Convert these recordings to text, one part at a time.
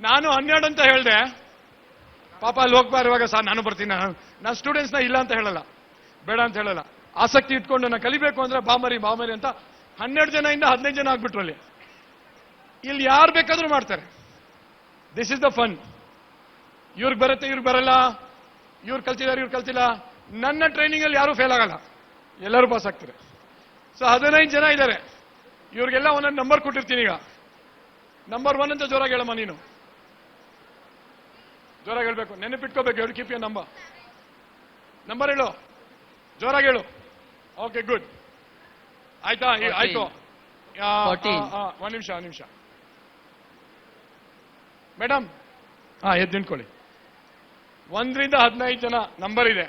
ನಾನು 12 ಅಂತ ಹೇಳಿದೆ. ಪಾಪ ಅಲ್ಲಿ ಹೋಗ್ಬಾರ ಇವಾಗ ಸರ್ ನಾನು ಬರ್ತೀನಿ. ನಾನು ಸ್ಟೂಡೆಂಟ್ಸ್ನ ಇಲ್ಲ ಅಂತ ಹೇಳಲ್ಲ, ಬೇಡ ಅಂತ ಹೇಳಲ್ಲ. ಆಸಕ್ತಿ ಇಟ್ಕೊಂಡು ನಾನು ಕಲಿಬೇಕು ಅಂದ್ರೆ ಬಾಮರಿ ಅಂತ 12 ಜನದಿಂದ 15 ಜನ ಆಗ್ಬಿಟ್ರು ಅಲ್ಲಿ. ಇಲ್ಲಿ ಯಾರು ಬೇಕಾದ್ರೂ ಮಾಡ್ತಾರೆ. This is the fun. ಇವ್ರಿಗೆ ಬರುತ್ತೆ, ಇವ್ರಿಗೆ ಬರಲ್ಲ, ಇವ್ರು ಕಲ್ತಿದ್ದಾರೆ, ಇವ್ರು ಕಲ್ತಿಲ್ಲ. ನನ್ನ ಟ್ರೈನಿಂಗ್ ಅಲ್ಲಿ ಯಾರು ಫೇಲ್ ಆಗಲ್ಲ, ಎಲ್ಲರೂ ಪಾಸ್ ಆಗ್ತಾರೆ. ಸೊ 15 ಜನ ಇದ್ದಾರೆ. ಇವ್ರಿಗೆಲ್ಲ ಒಂದೊಂದು ನಂಬರ್ ಕೊಟ್ಟಿರ್ತೀನಿ. ಈಗ ನಂಬರ್ 1 ಅಂತ ಜೋರಾಗಿ ಹೇಳಮ್ಮ ನೀನು. ಜೋರಾಗಿ ಹೇಳ್ಬೇಕು, ನೆನಪಿಟ್ಕೋಬೇಕು. ಎವ್ರಿ ಕೀಪ್ ಯರ್ ನಂಬರ್ ಹೇಳು, ಜೋರಾಗಿ ಹೇಳು. Okay good. ಆಯ್ತಾ? ಆಯ್ತು. ಒಂದ್ ನಿಮಿಷ ಮೇಡಮ್. ಎದ್ದು ನಿಂತ್ಕೊಳ್ಳಿ. 1 ರಿಂದ 15 ಜನ ನಂಬರ್ ಇದೆ.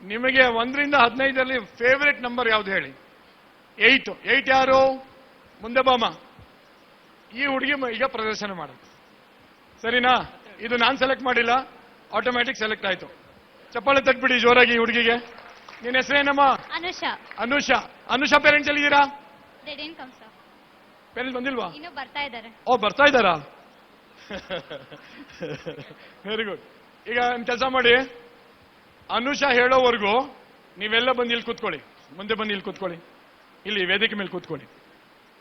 ನಿಮಗೆ 1 ರಿಂದ 15ರಲ್ಲಿ ಫೇವರೇಟ್ ನಂಬರ್ ಯಾವ್ದು ಹೇಳಿ? 8 ಯಾರು? ಮುಂದೆ ಬಾಮ. ಈ ಹುಡುಗಿ ಈಗ ಪ್ರದರ್ಶನ ಮಾಡೋದು, ಸರಿನಾ? ಇದು ನಾನು ಸೆಲೆಕ್ಟ್ ಮಾಡಿಲ್ಲ, ಆಟೋಮ್ಯಾಟಿಕ್ ಸೆಲೆಕ್ಟ್ ಆಯ್ತು. ಚಪ್ಪಾಳೆ ತಟ್ಬಿಡಿ ಜೋರಾಗಿ ಹುಡುಗಿಗೆ. ನಿನ್ನ ಹೆಸರೇನಮ್ಮ? ಅನುಷಾ ಪೇರೆಂಟ್ಸ್ ಎಲ್ಲಿದ್ದೀರಾ? ಪೇರೆಂಟ್ಸ್ ಬಂದಿಲ್ವಾ? ಓ, ಬರ್ತಾ ಇದ್ದಾರಾ? Very good. ಈಗ ಒಂದು ಕೆಲಸ ಮಾಡಿ, ಅನುಷಾ ಹೇಳೋವರೆಗೂ ನೀವೆಲ್ಲ ಬಂದು ಇಲ್ಲಿ ಕೂತ್ಕೊಳ್ಳಿ. ಮುಂದೆ ಬಂದು ಇಲ್ಲಿ ಕೂತ್ಕೊಳ್ಳಿ, ಇಲ್ಲಿ ವೇದಿಕೆ ಮೇಲೆ ಕೂತ್ಕೊಳ್ಳಿ.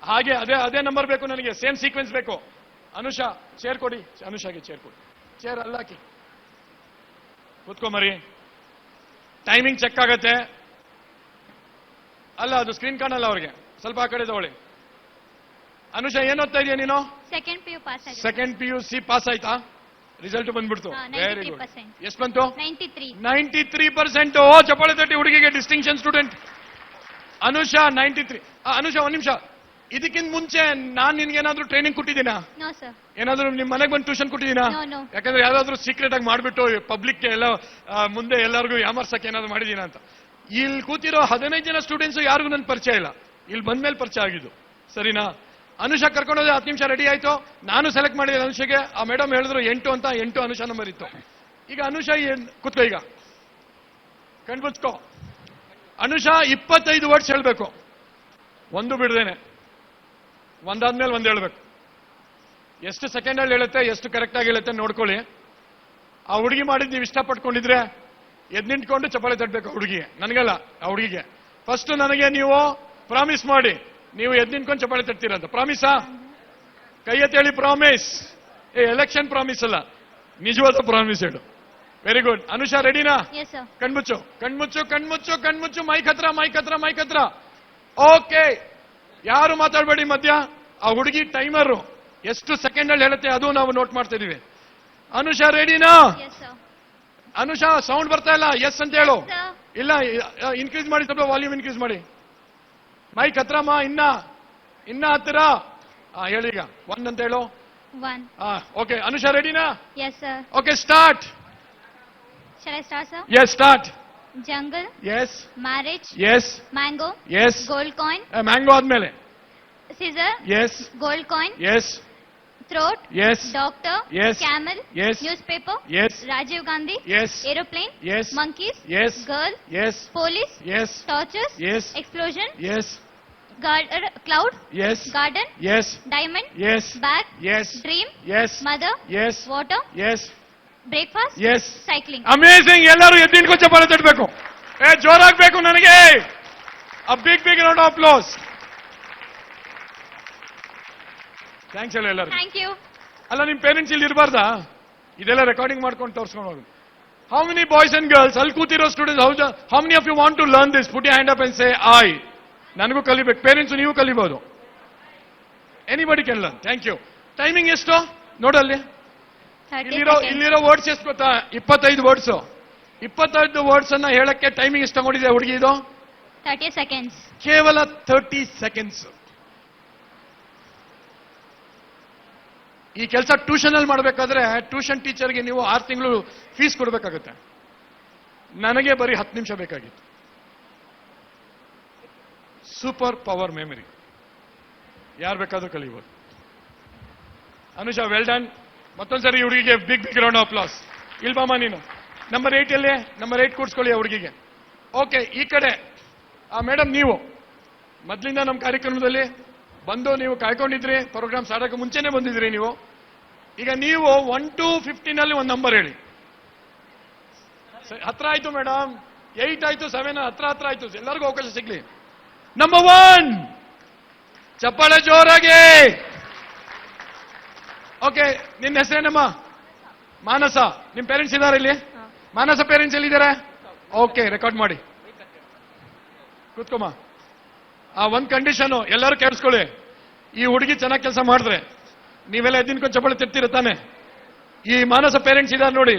ಹಾಗೆ ಅದೇ ನಂಬರ್ ಬೇಕು ನನಗೆ, ಸೇಮ್ ಸೀಕ್ವೆನ್ಸ್ ಬೇಕು. ಅನುಷಾ ಚೇರ್ ಕೊಡಿ, ಅನುಷಾಗೆ ಚೇರ್ ಕೊಡಿ. ಚೇರ್ ಅಲ್ಲಾಕಿ ಕೂತ್ಕೊಂಬರಿ. ಟೈಮಿಂಗ್ ಚೆಕ್ ಆಗತ್ತೆ. ಅಲ್ಲ, ಅದು ಸ್ಕ್ರೀನ್ ಕಾಣಲ್ಲ ಅವ್ರಿಗೆ, ಸ್ವಲ್ಪ ಆ ಕಡೆ ತಗೊಳ್ಳಿ. ಅನುಷಾ ಏನ್ ಓದ್ತಾ ಇದೆಯಾ ನೀನು? ಸೆಕೆಂಡ್ PUC ಪಾಸ್ ಆಯ್ತಾ? ರಿಸಲ್ಟ್ ಬಂದ್ಬಿಡ್ತು. Very good. ಎಷ್ಟು ಬಂತು? 93%. ಓ, ಚಪ್ಪಾಳೆ ತಟ್ಟಿ ಹುಡುಗಿಗೆ. Distinction student Anusha 93. ಅನುಷಾ ಒಂದ್ ನಿಮಿಷ, ಇದಕ್ಕಿಂತ ಮುಂಚೆ ನಾನ್ ನಿನ್ಗೇನಾದ್ರೂ ಟ್ರೈನಿಂಗ್ ಕೊಟ್ಟಿದ್ದೀನಾ? ಏನಾದ್ರೂ ನಿಮ್ ಮನೆಗೆ ಬಂದು ಟ್ಯೂಷನ್ ಕೊಟ್ಟಿದ್ದೀನಾ? ಯಾಕಂದ್ರೆ ಯಾವ್ದಾದ್ರು ಸೀಕ್ರೆಟ್ ಆಗಿ ಮಾಡ್ಬಿಟ್ಟು ಪಬ್ಲಿಕ್ ಎಲ್ಲ ಮುಂದೆ ಎಲ್ಲರಿಗೂ ಯಾಮರ್ಸಕ್ಕೆ ಏನಾದ್ರು ಮಾಡಿದೀನಾ ಅಂತ. ಇಲ್ಲಿ ಕೂತಿರೋ 15 ಜನ ಸ್ಟೂಡೆಂಟ್ಸ್ ಯಾರಿಗೂ ನನ್ ಪರಿಚಯ ಇಲ್ಲ, ಇಲ್ಲಿ ಬಂದ್ಮೇಲೆ ಪರಿಚಯ ಆಗಿದ್ದು, ಸರಿನಾ? ಅನುಷಾ ಕರ್ಕೊಂಡೋದ್ರೆ 10 ನಿಮಿಷ ರೆಡಿ ಆಯ್ತು. ನಾನು ಸೆಲೆಕ್ಟ್ ಮಾಡಿದೆ ಅನುಷಾಗೆ. ಆ ಮೇಡಮ್ ಹೇಳಿದ್ರು 8 ಅಂತ. 8 ಅನುಷಾ ನಂಬರ್ ಇತ್ತು. ಈಗ ಅನುಷಾ ಕೂತ್ಕೋ, ಈಗ ಕಣ್ಮುಚ್ಕೋ. ಅನುಷಾ 25 ವರ್ಡ್ಸ್ ಹೇಳ್ಬೇಕು, ಒಂದು ಬಿಡದೇನೆ. ಒಂದಾದ್ಮೇಲೆ ಒಂದು ಹೇಳ್ಬೇಕು. ಎಷ್ಟು ಸೆಕೆಂಡಲ್ಲಿ ಹೇಳುತ್ತೆ, ಎಷ್ಟು ಕರೆಕ್ಟ್ ಆಗಿ ಹೇಳುತ್ತೆ ನೋಡ್ಕೊಳ್ಳಿ. ಆ ಹುಡುಗಿ ಮಾಡಿದ್ ನೀವು ಇಷ್ಟಪಟ್ಕೊಂಡಿದ್ರೆ ಎದ್ ನಿಂತ್ಕೊಂಡು ಚಪ್ಪಾಳೆ ತಟ್ಟಬೇಕು ಹುಡುಗಿಗೆ, ನನಗಲ್ಲ, ಆ ಹುಡುಗಿಗೆ. ಫಸ್ಟ್ ನನಗೆ ನೀವು ಪ್ರಾಮಿಸ್ ಮಾಡಿ, ನೀವು ಎದ್ ನಿಂತ್ಕೊಂಡು ಚಪ್ಪಾಳೆ ತಟ್ತೀರಂತ. ಪ್ರಾಮಿಸಾ? ಕೈ ಎತ್ತಿ ಹೇಳಿ ಪ್ರಾಮಿಸ್. ಎಲೆಕ್ಷನ್ ಪ್ರಾಮಿಸ್ ಅಲ್ಲ, ನಿಜವಾದ ಪ್ರಾಮಿಸ್ ಹೇಳು. Very good. ಅನುಷಾ ರೆಡಿನಾ? ಕಣ್ಮುಚ್ಚು. ಮೈಕ್ ಹತ್ರ. ಓಕೆ, ಯಾರು ಮಾತಾಡಬೇಡಿ ಮಧ್ಯ. ಆ ಹುಡುಗಿ ಟೈಮರು ಎಷ್ಟು ಸೆಕೆಂಡ್ ಅಲ್ಲಿ ಹೇಳುತ್ತೆ ಅದು ನಾವು ನೋಟ್ ಮಾಡ್ತಾ ಇದೀವಿ. ಅನುಷಾ ರೆಡಿನಾ? ಅನುಷಾ ಸೌಂಡ್ ಬರ್ತಾ ಇಲ್ಲ. ಎಸ್ ಅಂತ ಹೇಳು. ಇಲ್ಲ, ಇನ್ಕ್ರೀಸ್ ಮಾಡಿ, ಸ್ವಲ್ಪ ವಾಲ್ಯೂಮ್ ಇನ್ಕ್ರೀಸ್ ಮಾಡಿ. ಮೈಕ್ ಹತ್ರಮ್ಮ, ಇನ್ನ ಹತ್ತಿರ. ಹೇಳೀಗ 1 ಅಂತ ಹೇಳು. ಓಕೆ, ಅನುಷಾ ರೆಡಿನಾ? Okay, start. Yes, start. Jungle. Yes. Marriage. Yes. Mango. Yes. Gold coin. Mango ಆದ್ಮೇಲೆ. Scissor. Yes. Gold coin. Yes. Throat. Yes. Doctor. Yes. Camel. Yes. Newspaper. Yes. Rajiv Gandhi. Yes. Aeroplane. Yes. Monkeys. Yes. Girl. Yes. Police. Yes. Torches. Yes. Explosion. Yes. Cloud. Yes. Garden. Yes. Diamond. Yes. Bag. Yes. Dream. Yes. Mother. Yes. Water. Yes. Breakfast. Yes. Cycling. Amazing. ಎಲ್ಲರೂ ಎದ್ದು ನಿಂತ್ಕೊಂಡು ಚಪ್ಪಾಳೆ ತಟ್ಟಬೇಕು. ಜೋರಾಗಬೇಕು ನನಗೆ. A big round of applause. Thanks ಹೇಳಿ ಎಲ್ಲರೂ. Thank you. ಅಲ್ಲ, ನಿಮ್ parents ಇಲ್ಲಿ ಇರಬಾರ್ದಾ? ಇದೆಲ್ಲ ರೆಕಾರ್ಡಿಂಗ್ ಮಾಡ್ಕೊಂಡು ತೋರಿಸ್ಕೊಂಡು ಹೋಗಿ. How many boys and girls ಅಲ್ಲಿ ಕೂತಿರೋ students, how many of you want to learn this? Put your hand up and say I. ನನಗೂ ಕಲಿಬೇಕು. ಪೇರೆಂಟ್ಸ್ ನೀವು ಕಲಿಬಹುದು. Anybody can learn. Thank you. Timing ಎಷ್ಟು ನೋಡಲ್ಲಿ? ಇಲ್ಲಿರೋ ವರ್ಡ್ಸ್ ಎಷ್ಟು ಗೊತ್ತಾ? 25 ವರ್ಡ್ಸ್. 25 ವರ್ಡ್ಸ್ ಅನ್ನ ಹೇಳಕ್ಕೆ ಟೈಮಿಂಗ್ ಎಷ್ಟು ತಗೊಂಡಿದೆ ಹುಡುಗಿ? ಇದು 30 seconds. ಕೇವಲ 30 ಸೆಕೆಂಡ್ಸ್. ಈ ಕೆಲಸ ಟ್ಯೂಷನ್ ಅಲ್ಲಿ ಮಾಡಬೇಕಾದ್ರೆ ಟ್ಯೂಷನ್ ಟೀಚರ್ಗೆ ನೀವು 6 ತಿಂಗಳು ಫೀಸ್ ಕೊಡಬೇಕಾಗುತ್ತೆ. ನನಗೆ ಬರೀ 10 ನಿಮಿಷ ಬೇಕಾಗಿತ್ತು. Super power memory. ಯಾರು ಬೇಕಾದ್ರೂ ಕಲಿಬಹುದು. Anusha, well done. ಮತ್ತೊಂದ್ಸರಿ ಹುಡುಗಿಗೆ ಬಿಗ್ ರೌಂಡ್ ಆಫ್ ಅಪ್ಲಾಸ್. ಇಲ್ಬಮ್ಮ ನೀನು. ನಂಬರ್ 8 ಅಲ್ಲೇ, ನಂಬರ್ 8 ಕೂಡ್ಸ್ಕೊಳ್ಳಿ ಆ ಹುಡುಗಿಗೆ. ಓಕೆ, ಈ ಕಡೆ ಮೇಡಮ್, ನೀವು ಮೊದಲಿಂದ ನಮ್ಮ ಕಾರ್ಯಕ್ರಮದಲ್ಲಿ ಬಂದು ನೀವು ಕಾಯ್ಕೊಂಡಿದ್ರಿ. ಪ್ರೋಗ್ರಾಮ್ ಸ್ಟಾರ್ಟ್ ಮುಂಚೆನೆ ಬಂದಿದ್ರಿ ನೀವು. ಈಗ ನೀವು 1 to 15 ಅಲ್ಲಿ ಒಂದು ನಂಬರ್ ಹೇಳಿ. ಹತ್ರ ಆಯ್ತು ಮೇಡಮ್, 8 ಆಯ್ತು, 7 ಹತ್ರ ಆಯ್ತು, ಎಲ್ಲರಿಗೂ ಅವಕಾಶ ಸಿಗ್ಲಿ. ನಂಬರ್ 1, ಚಪ್ಪಾಳೆ ಜೋರಾಗಿ. ಓಕೆ, ನಿನ್ನ ಹೆಸರೇನಮ್ಮ? ಮಾನಸ. ನಿಮ್ ಪೇರೆಂಟ್ಸ್ ಇದಾರೆ ಇಲ್ಲಿ? ಮಾನಸ ಪೇರೆಂಟ್ಸ್ ಎಲ್ಲಿದ್ದಾರೆ? ಓಕೆ, ರೆಕಾರ್ಡ್ ಮಾಡಿ. ಕೂತ್ಕೊಮ್ಮ. ಒಂದ್ ಕಂಡೀಷನ್ ಎಲ್ಲರೂ ಕೇಳಿಸ್ಕೊಳ್ಳಿ. ಈ ಹುಡುಗಿ ಚೆನ್ನಾಗಿ ಕೆಲಸ ಮಾಡಿದ್ರೆ ನೀವೆಲ್ಲ ಎದ್ದಿನ್ಕೊಂಡು ಚಪ್ಪಾಳೆ ತಿರ್ತೀರ ತಾನೆ? ಈ ಮಾನಸ ಪೇರೆಂಟ್ಸ್ ಇದಾರೆ ನೋಡಿ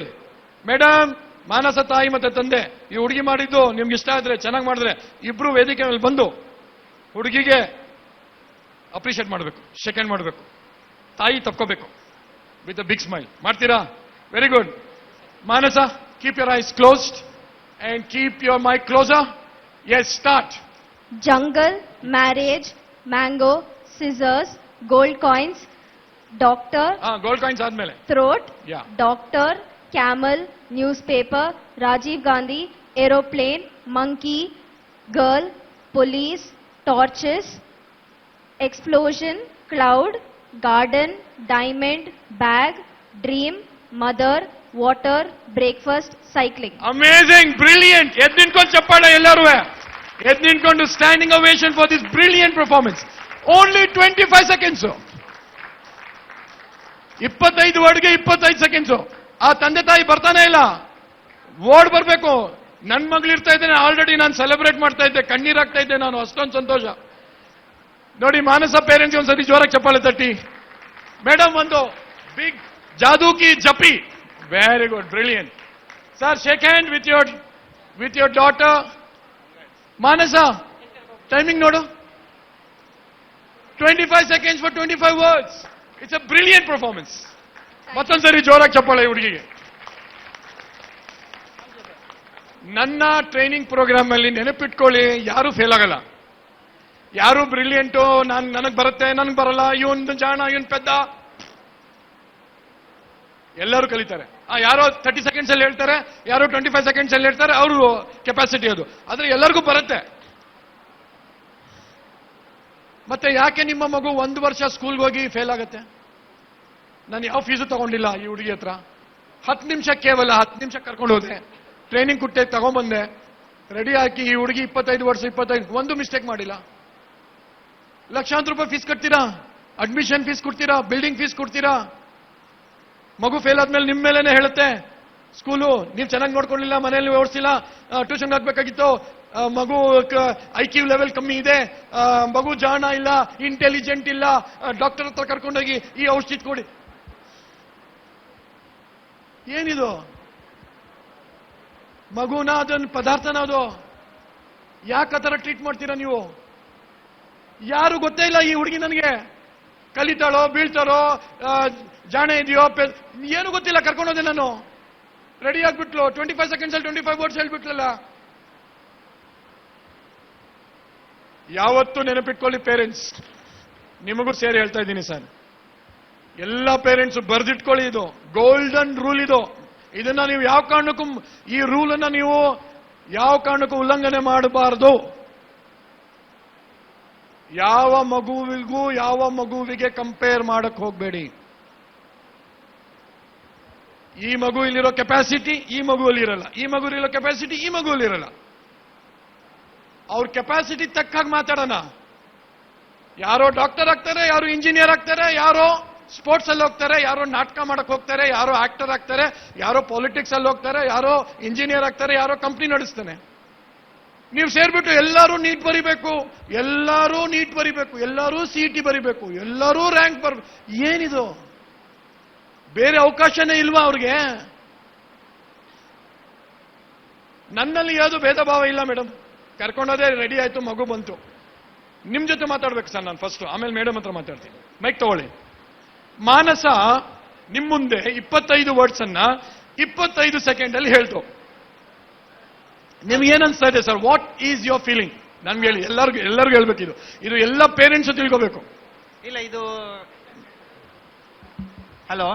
ಮೇಡಮ್, ಮಾನಸ ತಾಯಿ ಮತ್ತೆ ತಂದೆ, ಈ ಹುಡುಗಿ ಮಾಡಿದ್ದು ನಿಮ್ಗೆ ಇಷ್ಟ ಆದ್ರೆ, ಚೆನ್ನಾಗಿ ಮಾಡಿದ್ರೆ ಇಬ್ರು ವೇದಿಕೆ ಮೇಲೆ ಬಂದು ಹುಡುಗಿಗೆ ಅಪ್ರಿಷಿಯೇಟ್ ಮಾಡಬೇಕು, ಸೆಕೆಂಡ್ ಮಾಡಬೇಕು, ತಾಯಿ ತಪ್ಕೋಬೇಕು ವಿತ್ ಅ ಬಿಗ್ ಸ್ಮೈಲ್. ಮಾಡ್ತೀರಾ? Very good. Manasa, keep your eyes closed and keep your mic closer. Yes, start. Jungle, marriage, mango, scissors, gold coins, doctor, gold coins ಆದ್ಮೇಲೆ throat, Yeah. doctor, camel, newspaper, Rajiv Gandhi, aeroplane, monkey, girl, police, torches, explosion, cloud, garden, diamond, bag, dream, mother, water, breakfast, cycling. Amazing, brilliant. ಎದ್ದು ನಿಂತ್ಕೊಂಡು ಚಪ್ಪಾಳೆ ಎಲ್ಲರೂ. ಎದ್ದು ನಿಂತ್ಕೊಂಡು standing ovation for this brilliant performance. Only 25 seconds. 25 ವರ್ಡ್ಗೆ 25 seconds. ಆ ತಂದೆ ತಾಯಿ ಬರ್ತಾನೆ ಇಲ್ಲ, ಓಡ್ ಬರ್ಬೇಕು. ನನ್ ಮಗಳು ಇರ್ತಾ ಇದ್ದೇನೆ, ಆಲ್ರೆಡಿ ನಾನು ಸೆಲೆಬ್ರೇಟ್ ಮಾಡ್ತಾ ಇದ್ದೆ, ಕಣ್ಣೀರಾಗ್ತಾ ಇದ್ದೆ ನಾನು, ಅಷ್ಟೊಂದು ಸಂತೋಷ. ನೋಡಿ, ಮಾನಸ ಪೇರೆಂಟ್ಸ್ ಒಂದ್ಸತಿ ಜೋರಾಗಿ ಚಪ್ಪಾಳೆ ತಟ್ಟಿ. ಮೇಡಮ್ ಒಂದು ಬಿಗ್ ಜಾದೂ ಕಿ ಜಪಿ. Very good, brilliant. Sir, shake hand with your daughter. Manasa, timing ನೋಡು. 25 seconds for 25 words. It's a brilliant performance. ಮತ್ತೊಂದ್ಸರಿ ಜೋರಾಗಿ ಚಪ್ಪಾಳೆ ಹುಡುಗಿಗೆ. ನನ್ನ ಟ್ರೈನಿಂಗ್ ಪ್ರೋಗ್ರಾಮ್ ಅಲ್ಲಿ ನೆನಪಿಟ್ಕೊಳ್ಳಿ, ಯಾರು ಫೇಲ್ ಆಗಲ್ಲ. ಯಾರು ಬ್ರಿಲಿಯಂಟು, ನನಗ್ ಬರುತ್ತೆ, ನನಗ್ ಬರಲ್ಲ, ಇವನ್ ಜಾಣ, ಇವನ್ ಪೆದ್ದ, ಎಲ್ಲರೂ ಕಲಿತಾರೆ. ಯಾರೋ 30 seconds ಅಲ್ಲಿ ಹೇಳ್ತಾರೆ, ಯಾರೋ 25 seconds ಅಲ್ಲಿ ಹೇಳ್ತಾರೆ, ಅವರು ಕೆಪಾಸಿಟಿ ಅದು. ಆದ್ರೆ ಎಲ್ಲರಿಗೂ ಬರುತ್ತೆ. ಮತ್ತೆ ಯಾಕೆ ನಿಮ್ಮ ಮಗು 1 ವರ್ಷ ಸ್ಕೂಲ್ಗೆ ಹೋಗಿ ಫೇಲ್ ಆಗುತ್ತೆ? ನಾನು ಯಾವ ಫೀಸು ತಗೊಂಡಿಲ್ಲ ಈ ಹುಡುಗಿ ಹತ್ರ. 10 ನಿಮಿಷ, ಕೇವಲ 10 ನಿಮಿಷ ಕರ್ಕೊಂಡು ಹೋದೆ, ಟ್ರೈನಿಂಗ್ ಕೊಟ್ಟೆ, ತಗೊಂಡ್ಬಂದೆ, ರೆಡಿ ಹಾಕಿ. ಈ ಹುಡುಗಿ 25 ವರ್ಷ, 25, ಒಂದು ಮಿಸ್ಟೇಕ್ ಮಾಡಿಲ್ಲ. ಲಕ್ಷಾಂತರ ರೂಪಾಯಿ ಫೀಸ್ ಕಟ್ತೀರಾ, ಅಡ್ಮಿಷನ್ ಫೀಸ್ ಕೊಡ್ತೀರಾ, ಬಿಲ್ಡಿಂಗ್ ಫೀಸ್ ಕೊಡ್ತೀರಾ. ಮಗು ಫೇಲ್ ಆದ್ಮೇಲೆ ನಿಮ್ಮ ಮೇಲೇನೆ ಹೇಳುತ್ತೆ ಸ್ಕೂಲು, ನೀವು ಚೆನ್ನಾಗಿ ನೋಡ್ಕೊಳ್ಳಿಲ್ಲ, ಮನೆಯಲ್ಲಿ ಓಡಿಸಿಲ್ಲ, ಟ್ಯೂಷನ್ ಹಾಕ್ಬೇಕಾಗಿತ್ತು, ಮಗು IQ ಲೆವೆಲ್ ಕಮ್ಮಿ ಇದೆ, ಮಗು ಜಾಣ ಇಲ್ಲ, ಇಂಟೆಲಿಜೆಂಟ್ ಇಲ್ಲ, ಡಾಕ್ಟರ್ ಹತ್ರ ಕರ್ಕೊಂಡೋಗಿ ಈ ಔಷಧಿ ಕೊಡಿ. ಏನಿದು? ಮಗುನ ಅದನ್ನ ಪದಾರ್ಥನ ಅದು? ಯಾಕೆ ಆ ಥರ ಟ್ರೀಟ್ ಮಾಡ್ತೀರಾ ನೀವು? ಯಾರು ಗೊತ್ತೇ ಇಲ್ಲ ಈ ಹುಡುಗಿ ನನಗೆ. ಕಲಿತಾಳೋ, ಬೀಳ್ತಾಳೋ, ಜಾಣ ಇದೆಯೋ, ಏನು ಗೊತ್ತಿಲ್ಲ. ಕರ್ಕೊಂಡೋದೆ ನಾನು, ರೆಡಿ ಆಗ್ಬಿಟ್ಲು. 25 seconds ಅಲ್ಲಿ 25 words ಹೇಳ್ಬಿಟ್ಲಲ್ಲ. ಯಾವತ್ತೂ ನೆನಪಿಟ್ಕೊಳ್ಳಿ ಪೇರೆಂಟ್ಸ್, ನಿಮಗೂ ಸೇರಿ ಹೇಳ್ತಾ ಇದ್ದೀನಿ ಸರ್, ಎಲ್ಲ ಪೇರೆಂಟ್ಸ್ ಬರ್ದಿಟ್ಕೊಳ್ಳಿ. ಇದು ಗೋಲ್ಡನ್ ರೂಲ್. ಇದನ್ನ ನೀವು ಯಾವ ಕಾರಣಕ್ಕೂ, ಈ ರೂಲನ್ನ ನೀವು ಯಾವ ಕಾರಣಕ್ಕೂ ಉಲ್ಲಂಘನೆ ಮಾಡಬಾರದು. ಯಾವ ಮಗುವಿಗೆ ಕಂಪೇರ್ ಮಾಡಕ್ ಹೋಗ್ಬೇಡಿ. ಈ ಮಗು ಇಲ್ಲಿರೋ ಕೆಪಾಸಿಟಿ ಈ ಮಗುವಲ್ಲಿ ಇರಲ್ಲ, ಈ ಮಗುವಿರೋ ಕೆಪಾಸಿಟಿ ಈ ಮಗುವಲ್ಲಿ ಇರಲ್ಲ. ಅವ್ರ ಕೆಪಾಸಿಟಿ ತಕ್ಕಾಗಿ ಮಾತಾಡೋಣ. ಯಾರೋ ಡಾಕ್ಟರ್ ಆಗ್ತಾರೆ, ಯಾರು ಇಂಜಿನಿಯರ್ ಆಗ್ತಾರೆ, ಯಾರೋ ಸ್ಪೋರ್ಟ್ಸ್ ಅಲ್ಲಿ ಹೋಗ್ತಾರೆ, ಯಾರೋ ನಾಟಕ ಮಾಡಕ್ ಹೋಗ್ತಾರೆ, ಯಾರೋ ಆಕ್ಟರ್ ಆಗ್ತಾರೆ, ಯಾರೋ ಪಾಲಿಟಿಕ್ಸ್ ಅಲ್ಲಿ ಹೋಗ್ತಾರೆ, ಯಾರೋ ಇಂಜಿನಿಯರ್ ಆಗ್ತಾರೆ, ಯಾರೋ ಕಂಪ್ನಿ ನಡೆಸ್ತಾನೆ. ನೀವು ಸೇರ್ಬಿಟ್ಟು ಎಲ್ಲರೂ ನೀಟ್ ಬರಿಬೇಕು, ಎಲ್ಲರೂ CET ಬರಿಬೇಕು, ಎಲ್ಲರೂ ರ್ಯಾಂಕ್ ಬರಬೇಕು. ಏನಿದು? ಬೇರೆ ಅವಕಾಶನೇ ಇಲ್ವಾ ಅವ್ರಿಗೆ? ನನ್ನಲ್ಲಿ ಯಾವುದು ಭೇದ ಭಾವ ಇಲ್ಲ ಮೇಡಮ್. ಕರ್ಕೊಂಡೋದೇ, ರೆಡಿ ಆಯ್ತು, ಮಗು ಬಂತು. ನಿಮ್ ಜೊತೆ ಮಾತಾಡ್ಬೇಕು ಸರ್ ನಾನು ಫಸ್ಟ್, ಆಮೇಲೆ ಮೇಡಮ್ ಹತ್ರ ಮಾತಾಡ್ತೀನಿ. ಮೈಕ್ ತಗೊಳ್ಳಿ. ಮಾನಸ ನಿಮ್ ಮುಂದೆ 25 ವರ್ಡ್ಸ್ ಅನ್ನ 25 ಸೆಕೆಂಡ್ ಅಲ್ಲಿ ಹೇಳ್ತು. ನಿಮ್ಗೆ ಏನನ್ಸ್ತಾ ಇದೆ sir? What is your feeling? ನನ್ಗೆ ಹೇಳಿ, ಎಲ್ಲರಿಗೂ ಹೇಳ್ಬೇಕಿದು. ಇದು ಎಲ್ಲ ಪೇರೆಂಟ್ಸ್ ತಿಳ್ಕೋಬೇಕು. ಇಲ್ಲ, ಇದು ಹಲೋ,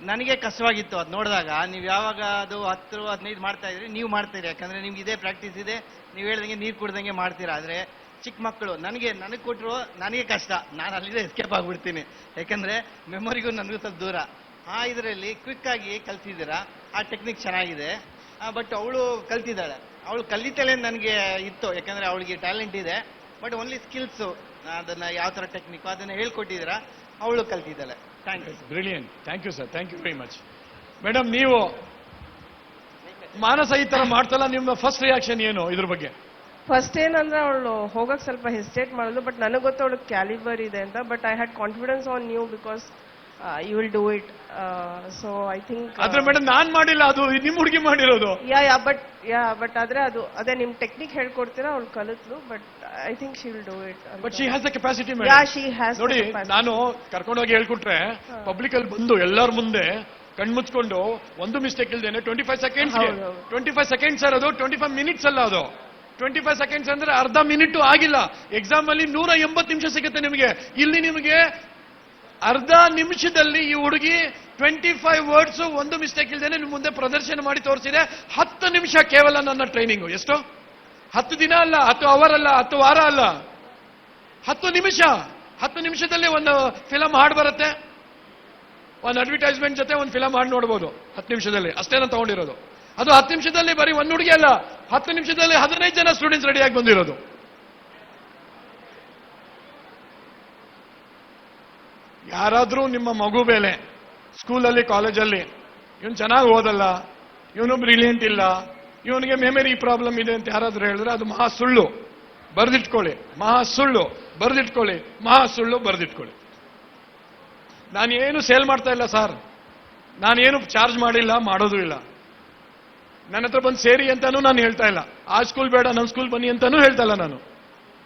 ನನಗೆ ಕಷ್ಟವಾಗಿತ್ತು ಅದು ನೋಡಿದಾಗ. ನೀವು ಯಾವಾಗ ಅದು 10-15 ಮಾಡ್ತಾ ಇದ್ರಿ, ನೀವು ಮಾಡ್ತಾ ಇರಿ, ಯಾಕಂದ್ರೆ ನಿಮ್ಗೆ ಇದೇ ಪ್ರಾಕ್ಟೀಸ್ ಇದೆ. ನೀವು ಹೇಳ್ದಂಗೆ ನೀರು ಕುಡ್ದಂಗೆ ಮಾಡ್ತೀರಾ. ಆದ್ರೆ ಚಿಕ್ಕ ಮಕ್ಕಳು ನನಗೆ ಕೊಟ್ಟರು, ನನಗೆ ಕಷ್ಟ. ನಾನು ಅಲ್ಲಿಂದ ಎಸ್ಕೇಪ್ ಆಗ್ಬಿಡ್ತೀನಿ, ಯಾಕಂದ್ರೆ ಮೆಮೊರಿಗೂ ನನಗೂ ಸ್ವಲ್ಪ ದೂರ. ಆ ಇದರಲ್ಲಿ ಕ್ವಿಕ್ ಆಗಿ ಕಲ್ತಿದ್ದೀರಾ, ಆ ಟೆಕ್ನಿಕ್ ಚೆನ್ನಾಗಿದೆ. ಬಟ್ ಅವಳು ಕಲ್ತಿದ್ದಾಳೆ, ಅವಳು ಕಲಿತಾಳೆ ಅಂತ ನನಗೆ ಇತ್ತು, ಯಾಕಂದ್ರೆ ಅವಳಿಗೆ ಟ್ಯಾಲೆಂಟ್ ಇದೆ. ಬಟ್ ಓನ್ಲಿ ಸ್ಕಿಲ್ಸು, ಅದನ್ನ ಯಾವ ಥರ ಟೆಕ್ನಿಕ್ ಅದನ್ನ ಹೇಳ್ಕೊಟ್ಟಿದ್ದೀರಾ, ಅವಳು ಕಲ್ತಿದ್ದಾಳೆ. Thank you. Brilliant, thank you sir, thank you very much. Madam, ನೀವು ಮಾನಸ ಈ ತರ ಮಾಡ್ತಲ್ಲ, ನಿಮ್ಮ ಫಸ್ಟ್ ರಿಯಾಕ್ಷನ್ ಏನು ಇದ್ರ ಬಗ್ಗೆ? ಫಸ್ಟ್ ಏನಂದ್ರೆ ಅವಳು ಹೋಗಕ್ ಸ್ವಲ್ಪ ಹೆಸಿಟೇಟ್ ಮಾಡಿದ್ಲು, ಬಟ್ ನನಗೆ ಗೊತ್ತು ಅವಳು ಕ್ಯಾಲಿಬರ್ ಇದೆ ಅಂತ. But I had confidence on you because you will do it. So I think ಆದ್ರೆ ಮೇಡಮ್ ನಾನ್ ಮಾಡಿಲ್ಲ, ಅದು ನಿಮ್ ಹುಡುಗಿ ಮಾಡಿರೋದು. ಬಟ್ ಆದ್ರೆ ಅದೇ ನಿಮ್ ಟೆಕ್ನಿಕ್ ಹೇಳ್ಕೊಡ್ತೀರಾ, ಅವಳು ಕಲಿತ್ಲು. But I think she will do it. But she has the capacity. She has. ನೋಡಿ, ನಾನು ಕರ್ಕೊಂಡೋಗಿ ಹೇಳ್ಕೊಟ್ರೆ ಪಬ್ಲಿಕ್ ಅಲ್ಲಿ ಬಂದು ಎಲ್ಲರ ಮುಂದೆ ಕಣ್ಮುಚ್ಕೊಂಡು ಒಂದು ಮಿಸ್ಟೇಕ್ ಇಲ್ದೇನೆ 25 ಸೆಕೆಂಡ್ಸ್ 25 ಸೆಕೆಂಡ್ಸ್ ಸರ್, ಅದು 25 ಮಿನಿಟ್ಸ್ ಅಲ್ಲ, ಅದು 25 ಸೆಕೆಂಡ್ಸ್ ಅಂದ್ರೆ ಅರ್ಧ ಮಿನಿಟ್ ಆಗಿಲ್ಲ. ಎಕ್ಸಾಮ್ ಅಲ್ಲಿ 180 ನಿಮಿಷ ಸಿಗುತ್ತೆ ನಿಮಗೆ. ಇಲ್ಲಿ ನಿಮಗೆ ಅರ್ಧ ನಿಮಿಷದಲ್ಲಿ ಈ ಹುಡುಗಿ 25 ವರ್ಡ್ಸ್ ಒಂದು ಮಿಸ್ಟೇಕ್ ಇಲ್ದೇನೆ ನಿಮ್ ಮುಂದೆ ಪ್ರದರ್ಶನ ಮಾಡಿ ತೋರಿಸಿದೆ. 10 ನಿಮಿಷ ಕೇವಲ ನನ್ನ ಟ್ರೈನಿಂಗು. ಎಷ್ಟು? 10 ದಿನ ಅಲ್ಲ, 10 ಅವರ್ ಅಲ್ಲ, 10 ವಾರ ಅಲ್ಲ, 10 ನಿಮಿಷ. 10 ನಿಮಿಷದಲ್ಲಿ ಒಂದು ಫಿಲಂ ಹಾಡ್ ಬರುತ್ತೆ, ಒಂದು ಅಡ್ವರ್ಟೈಸ್ಮೆಂಟ್ ಜೊತೆ ಒಂದು ಫಿಲಂ ಹಾಡ್ ನೋಡ್ಬೋದು 10 ನಿಮಿಷದಲ್ಲಿ. ಅಷ್ಟೇ ನಾನು ತಗೊಂಡಿರೋದು. ಅದು 10 ನಿಮಿಷದಲ್ಲಿ ಬರೀ ಒಂದು ಹುಡುಗಿ ಅಲ್ಲ, 10 ನಿಮಿಷದಲ್ಲಿ 15 ಜನ ಸ್ಟೂಡೆಂಟ್ಸ್ ರೆಡಿಯಾಗಿ ಬಂದಿರೋದು. ಯಾರಾದ್ರೂ ನಿಮ್ಮ ಮಗು ಮೇಲೆ ಸ್ಕೂಲಲ್ಲಿ ಕಾಲೇಜಲ್ಲಿ ಇವನು ಚೆನ್ನಾಗಿ ಓದಲ್ಲ, ಇವನು ಬ್ರಿಲಿಯಂಟ್ ಇಲ್ಲ, ಇವನಿಗೆ ಮೆಮರಿ ಪ್ರಾಬ್ಲಮ್ ಇದೆ ಅಂತ ಯಾರಾದ್ರೂ ಹೇಳಿದ್ರೆ ಅದು ಮಹಾ ಸುಳ್ಳು. ಬರೆದಿಟ್ಕೊಳ್ಳಿ, ಮಹಾ ಸುಳ್ಳು. ಬರೆದಿಟ್ಕೊಳ್ಳಿ, ಮಹಾ ಸುಳ್ಳು. ಬರೆದಿಟ್ಕೊಳ್ಳಿ. ನಾನೇನು ಸೇಲ್ ಮಾಡ್ತಾ ಇಲ್ಲ ಸರ್, ನಾನೇನು ಚಾರ್ಜ್ ಮಾಡಿಲ್ಲ, ಮಾಡೋದು ಇಲ್ಲ. ನನ್ನ ಹತ್ರ ಬಂದು ಸೇರಿ ಅಂತಾನೂ ನಾನು ಹೇಳ್ತಾ ಇಲ್ಲ. ಆ ಸ್ಕೂಲ್ ಬೇಡ, ನಮ್ಮ ಸ್ಕೂಲ್ ಬನ್ನಿ ಅಂತಾನೂ ಹೇಳ್ತಾ ಇಲ್ಲ ನಾನು.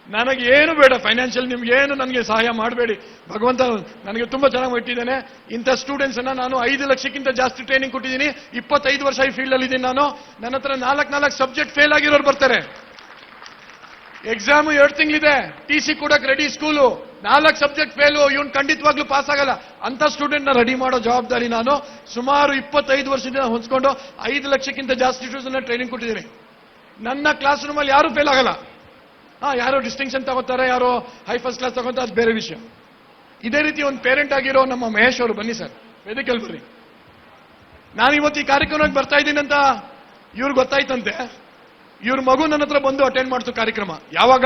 ನನಗೆ ಏನು ಬೇಡ ಫೈನಾನ್ಷಿಯಲ್, ನಿಮ್ಗೆ ಏನು ನನಗೆ ಸಹಾಯ ಮಾಡಬೇಡಿ. ಭಗವಂತ ನನಗೆ ತುಂಬಾ ಚೆನ್ನಾಗಿ ಇಟ್ಟಿದ್ದೇನೆ. ಇಂಥ ಸ್ಟೂಡೆಂಟ್ಸ್ ಅನ್ನ ನಾನು 5 ಲಕ್ಷಕ್ಕಿಂತ ಜಾಸ್ತಿ ಟ್ರೈನಿಂಗ್ ಕೊಟ್ಟಿದ್ದೀನಿ. 25 ವರ್ಷ ಈ ಫೀಲ್ಡ್ ಅಲ್ಲಿ ಇದ್ದೀನಿ ನಾನು. ನನ್ನ ಹತ್ರ 4 ಸಬ್ಜೆಕ್ಟ್ ಫೇಲ್ ಆಗಿರೋರು ಬರ್ತಾರೆ. ಎಕ್ಸಾಮ್ 2 ತಿಂಗಳಿದೆ, TC ಕೊಡಕ್ ರೆಡಿ ಸ್ಕೂಲು. 4 ಸಬ್ಜೆಕ್ಟ್ ಫೇಲು, ಇವನ್ ಖಂಡಿತವಾಗ್ಲೂ ಪಾಸ್ ಆಗಲ್ಲ. ಅಂತ ಸ್ಟೂಡೆಂಟ್ ನ ರೆಡಿ ಮಾಡೋ ಜವಾಬ್ದಾರಿ ನಾನು ಸುಮಾರು 25 ವರ್ಷದಿಂದ ಹೊಂದ್ಕೊಂಡು 5 ಲಕ್ಷಕ್ಕಿಂತ ಜಾಸ್ತಿ ಸ್ಟೂಡೆಂಟ್ಸ್ ಟ್ರೈನಿಂಗ್ ಕೊಟ್ಟಿದ್ದೀನಿ. ನನ್ನ ಕ್ಲಾಸ್ ರೂಮ್ ಅಲ್ಲಿ ಯಾರು ಫೇಲ್ ಆಗಲ್ಲ. ಯಾರೋ ಡಿಸ್ಟಿಂಕ್ಷನ್ ತಗೋತಾರೆ, ಯಾರೋ ಹೈ ಫಸ್ಟ್ ಕ್ಲಾಸ್ ತಗೋತಾರೆ, ಅದು ಬೇರೆ ವಿಷಯ. ಇದೇ ರೀತಿ ಒಂದು ಪೇರೆಂಟ್ ಆಗಿರೋ ನಮ್ಮ ಮಹೇಶ್ ಅವರು ಬನ್ನಿ ಸರ್, ವೇದಿಕೆಯಲ್ಲಿ ಬರ್ರಿ. ನಾನು ಇವತ್ತು ಈ ಕಾರ್ಯಕ್ರಮಕ್ಕೆ ಬರ್ತಾ ಇದ್ದೀನಿ ಅಂತ ಇವ್ರಿಗೆ ಗೊತ್ತಾಯ್ತಂತೆ. ಇವ್ರ ಮಗು ನನ್ನ ಹತ್ರ ಬಂದು ಅಟೆಂಡ್ ಮಾಡ್ತು ಕಾರ್ಯಕ್ರಮ. ಯಾವಾಗ,